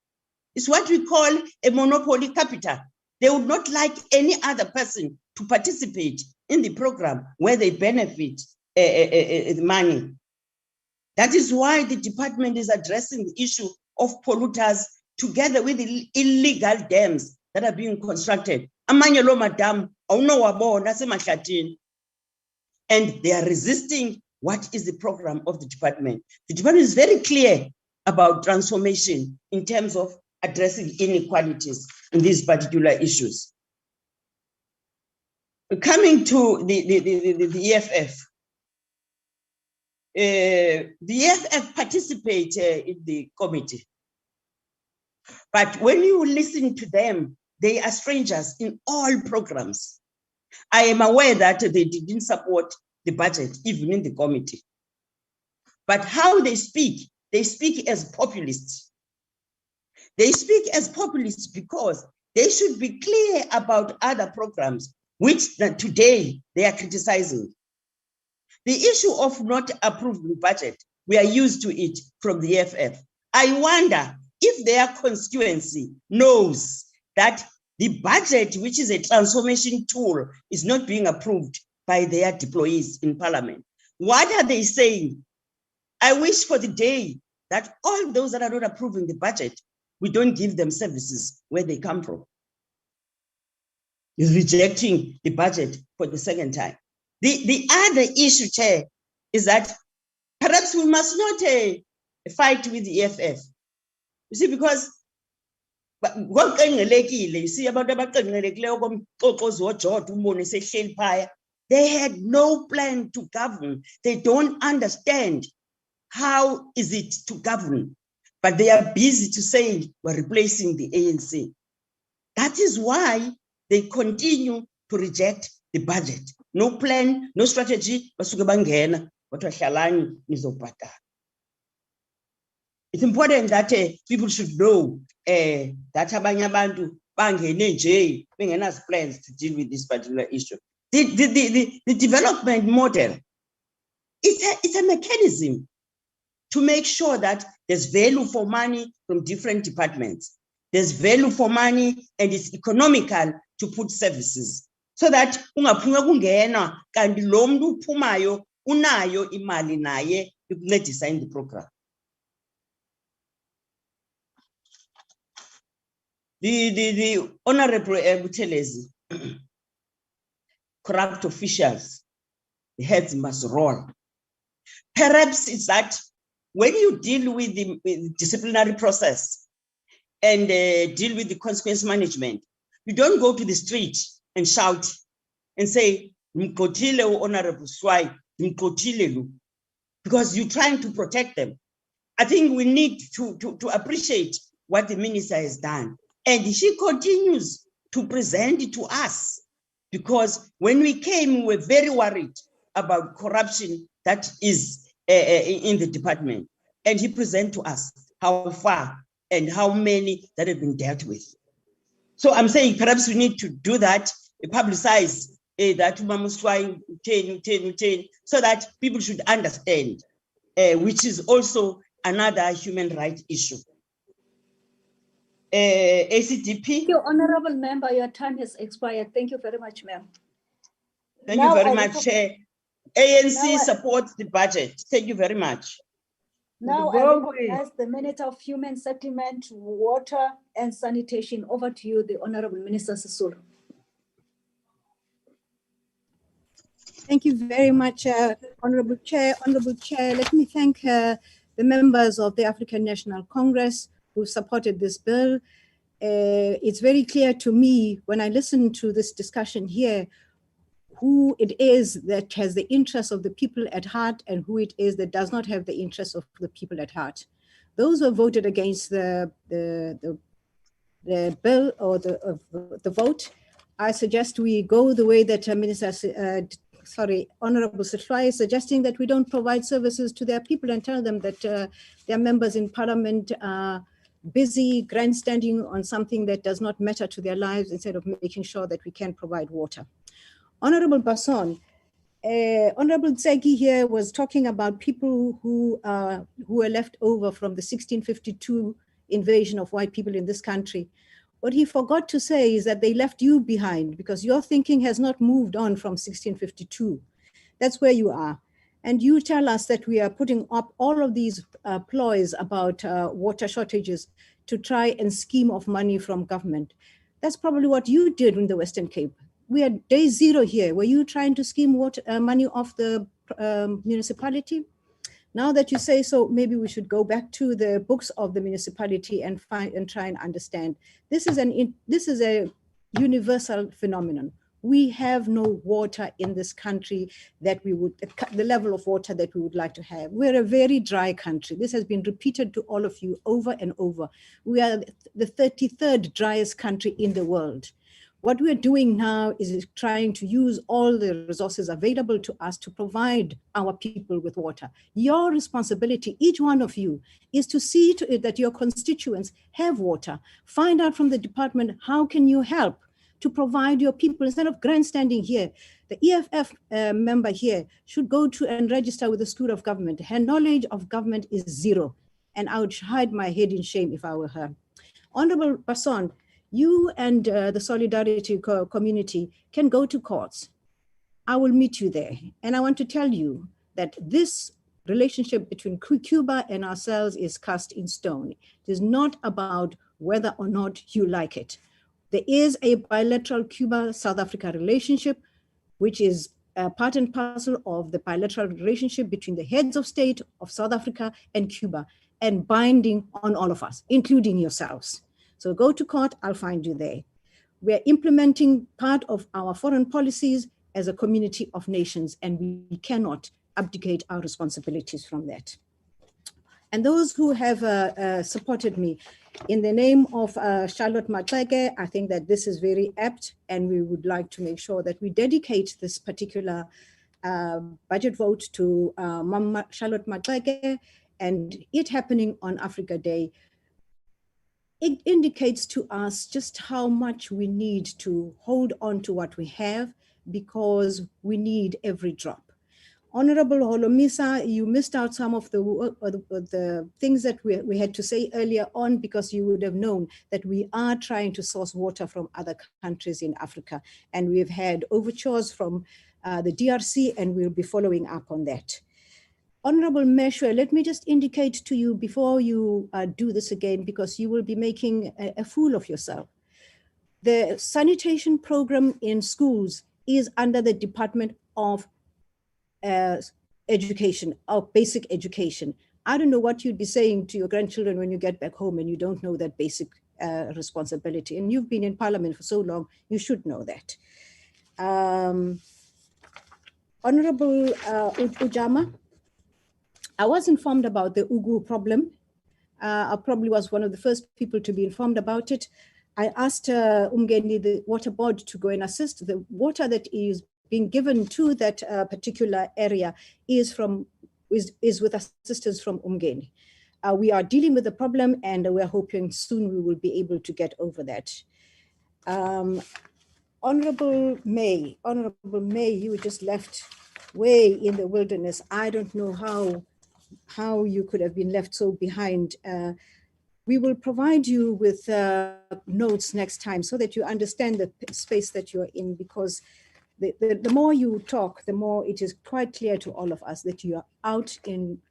Q: It's what we call a monopoly capital. They would not like any other person to participate in the program where they benefit money. That is why the department is addressing the issue of polluters together with the illegal dams that are being constructed. Amanyelo madam, and they are resisting what is the program of the department. The department is very clear about transformation in terms of addressing inequalities in these particular issues. Coming to the EFF, the EFF participate in the committee, but when you listen to them, they are strangers in all programs. I am aware that they didn't support the budget, even in the committee. But how they speak as populists. They speak as populists because they should be clear about other programs, which today they are criticizing. The issue of not approving budget, we are used to it from the FF. I wonder if their constituency knows that the budget, which is a transformation tool, is not being approved by their deployees in parliament. What are they saying? I wish for the day that all those that are not approving the budget, we don't give them services where they come from. Is rejecting the budget for the second time. The other issue, Chair, is that perhaps we must not fight with the EFF. You see, because you see about they had no plan to govern. They don't understand how is it to govern, but they are busy to say we're replacing the ANC. That is why they continue to reject the budget. No plan, no strategy, it's important that people should know that abanye abantu bangene nje bengenazi plans to deal with this particular issue. The development model, it's a mechanism to make sure that there's value for money from different departments. There's value for money and it's economical to put services. So that ungaphuma kungena kanti lo muntu uphumayo unayo imali naye ukuncedisa in the program. The Honorable Buthelezi, corrupt officials, the heads must roll. Perhaps it's that when you deal with the disciplinary process and deal with the consequence management, you don't go to the street and shout and say, Honorable Swai, because you're trying to protect them. I think we need to appreciate what the minister has done. And she continues to present it to us, because when we came, we were very worried about corruption that is in the department. And he presented to us how far and how many that have been dealt with. So I'm saying perhaps we need to do that, publicize that so that people should understand, which is also another human rights issue. ACDP.
I: Thank you, Honorable Member. Your time has expired. Thank you very much, ma'am.
Q: Thank you very much, Chair. ANC supports the budget. Thank you very much.
I: Now I recognize the Minister of Human Settlement, Water and Sanitation. Over to you, the Honorable Minister Sisulu.
C: Thank you very much, Honorable Chair. Honorable Chair, let me thank the members of the African National Congress who supported this bill. It's very clear to me when I listen to this discussion here who it is that has the interests of the people at heart and who it is that does not have the interests of the people at heart. Those who voted against the bill or the vote, I suggest we go the way that Honorable Sithlai is suggesting, that we don't provide services to their people and tell them that their members in parliament are busy grandstanding on something that does not matter to their lives, instead of making sure that we can provide water. Honorable Basson, Honorable Tsegi here was talking about people who were left over from the 1652 invasion of white people in this country. What he forgot to say is that they left you behind, because your thinking has not moved on from 1652. That's where you are. And you tell us that we are putting up all of these ploys about water shortages to try and scheme off money from government. That's probably what you did in the Western Cape. We are day zero here. Were you trying to scheme water, money off the municipality? Now that you say so, maybe we should go back to the books of the municipality and try and understand. This is a universal phenomenon. We have no water in this country that we would, the level of water that we would like to have. We're a very dry country. This has been repeated to all of you over and over. We are the 33rd driest country in the world. What we're doing now is trying to use all the resources available to us to provide our people with water. Your responsibility, each one of you, is to see to it that your constituents have water. Find out from the department, how can you help to provide your people, instead of grandstanding here. The EFF member here should go to and register with the School of Government. Her knowledge of government is zero, and I would hide my head in shame if I were her. Honorable Basson, you and the Solidarity community can go to courts. I will meet you there. And I want to tell you that this relationship between Cuba and ourselves is cast in stone. It is not about whether or not you like it. There is a bilateral Cuba-South Africa relationship, which is part and parcel of the bilateral relationship between the heads of state of South Africa and Cuba, and binding on all of us, including yourselves. So go to court, I'll find you there. We're implementing part of our foreign policies as a community of nations, and we cannot abdicate our responsibilities from that. And those who have supported me, in the name of Charlotte Maxeke, I think that this is very apt, and we would like to make sure that we dedicate this particular budget vote to Mama Charlotte Maxeke, and it happening on Africa Day. It indicates to us just how much we need to hold on to what we have, because we need every drop. Honorable Holomisa, you missed out some of the things that we had to say earlier on, because you would have known that we are trying to source water from other countries in Africa. And we've had overtures from the DRC, and we'll be following up on that. Honorable Meshwe, let me just indicate to you before you do this again, because you will be making a fool of yourself. The sanitation program in schools is under the Department of Education, of Basic Education. I don't know what you'd be saying to your grandchildren when you get back home and you don't know that basic responsibility. And you've been in Parliament for so long, you should know that. Honorable Ujama, I was informed about the Ugu problem. I probably was one of the first people to be informed about it. I asked Umgeni, the water board, to go and assist. The water that is being given to that particular area is with assistance from Umgeni. We are dealing with the problem, and we're hoping soon we will be able to get over that. Honorable May, you were just left way in the wilderness. I don't know how you could have been left so behind. We will provide you with notes next time so that you understand the space that you're in, because the more you talk, the more it is quite clear to all of us that you are out in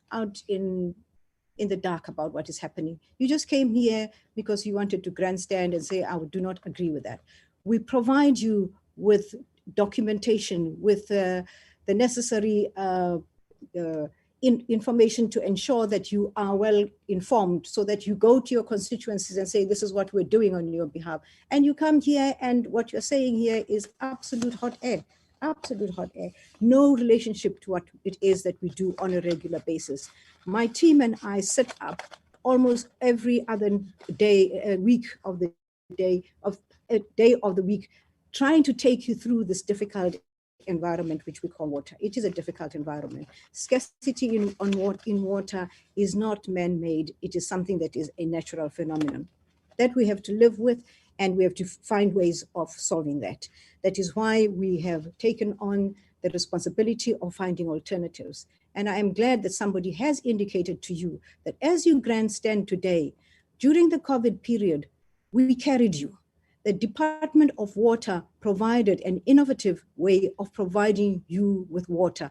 C: the dark about what is happening. You just came here because you wanted to grandstand and say, I do not agree with that. We provide you with documentation, with the necessary information to ensure that you are well informed, so that you go to your constituencies and say, this is what we're doing on your behalf. And you come here, and what you're saying here is absolute hot air, absolute hot air. No relationship to what it is that we do on a regular basis. My team and I set up almost every other day, week of the week, trying to take you through this difficult environment which we call water. It is a difficult environment. Scarcity in water is not man-made. It is something that is a natural phenomenon that we have to live with, and we have to find ways of solving that. That is why we have taken on the responsibility of finding alternatives. And I am glad that somebody has indicated to you that as you grandstand today, during the COVID period, we carried you. The Department of Water provided an innovative way of providing you with water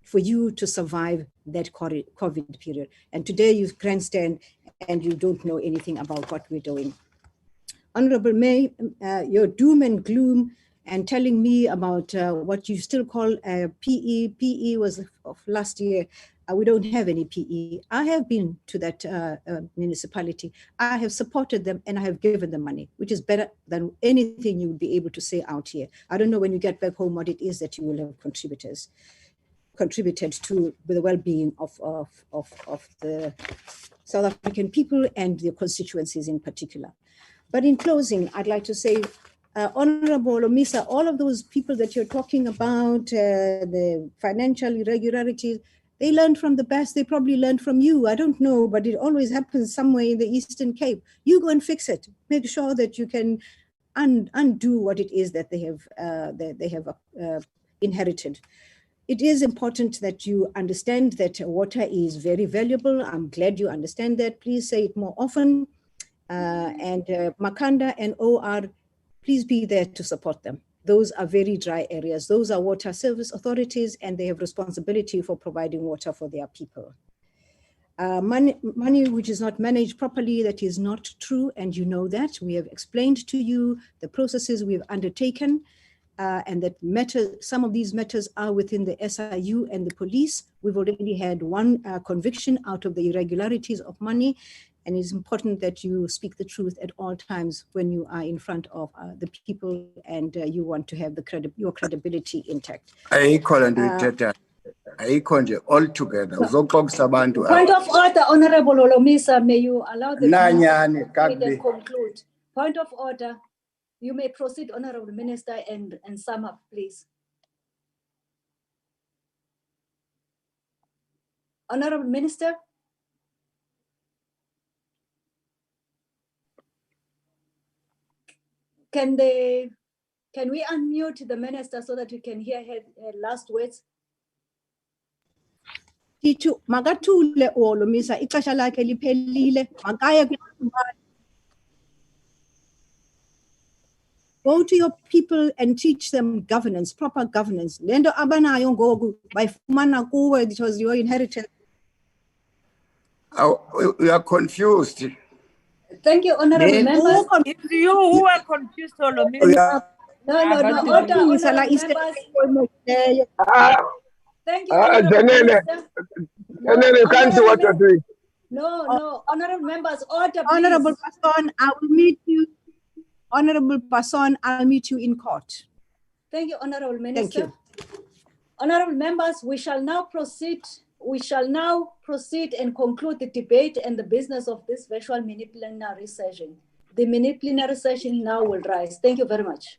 C: for you to survive that COVID period. And today you grandstand and you don't know anything about what we're doing. Honorable May, your doom and gloom and telling me about what you still call PE. PE was of last year. We don't have any PE. I have been to that municipality. I have supported them, and I have given them money, which is better than anything you would be able to say out here. I don't know when you get back home what it is that you will have contributed to the well-being of the South African people and their constituencies in particular. But in closing, I'd like to say Honorable Omisa, all of those people that you're talking about, the financial irregularities, they learned from the best. They probably learned from you. I don't know, but it always happens somewhere in the Eastern Cape. You go and fix it. Make sure that you can undo what it is that they have inherited. It is important that you understand that water is very valuable. I'm glad you understand that. Please say it more often. And Makanda and OR, please be there to support them. Those are very dry areas. Those are water service authorities, and they have responsibility for providing water for their people. Money which is not managed properly, that is not true, and you know that. We have explained to you the processes we've undertaken, and that some of these matters are within the SIU and the police. We've already had one conviction out of the irregularities of money, and it's important that you speak the truth at all times when you are in front of the people, and you want to have your credibility intact.
L: Altogether.
I: Point of order, Honorable Olomisa, may you allow the to conclude. Point of order. You may proceed, Honorable Minister, and sum up, please. Honorable Minister. Can we unmute the minister so that we can hear her last words?
C: Magatule Olomisa, ixesha lakhe liphelile. Makaye go to your people and teach them governance, proper governance. Lendo abanayo ngoku bayifumana kuwe, it was your inheritance.
L: We are confused.
I: Thank you, Honorable members.
A: It's you who are confused, Olomisa.
I: No. Order, Honorable members. Thank you, Honorable Minister.
R: You can't see what you're doing.
I: No, Honorable members, order, please.
C: Honorable Passon, I will meet you. Honorable Passon, I'll meet you in court.
I: Thank you, Honorable Minister.
C: Thank you.
I: Honorable members, we shall now proceed and conclude the debate and the business of this virtual mini plenary session. The mini plenary session now will rise. Thank you very much.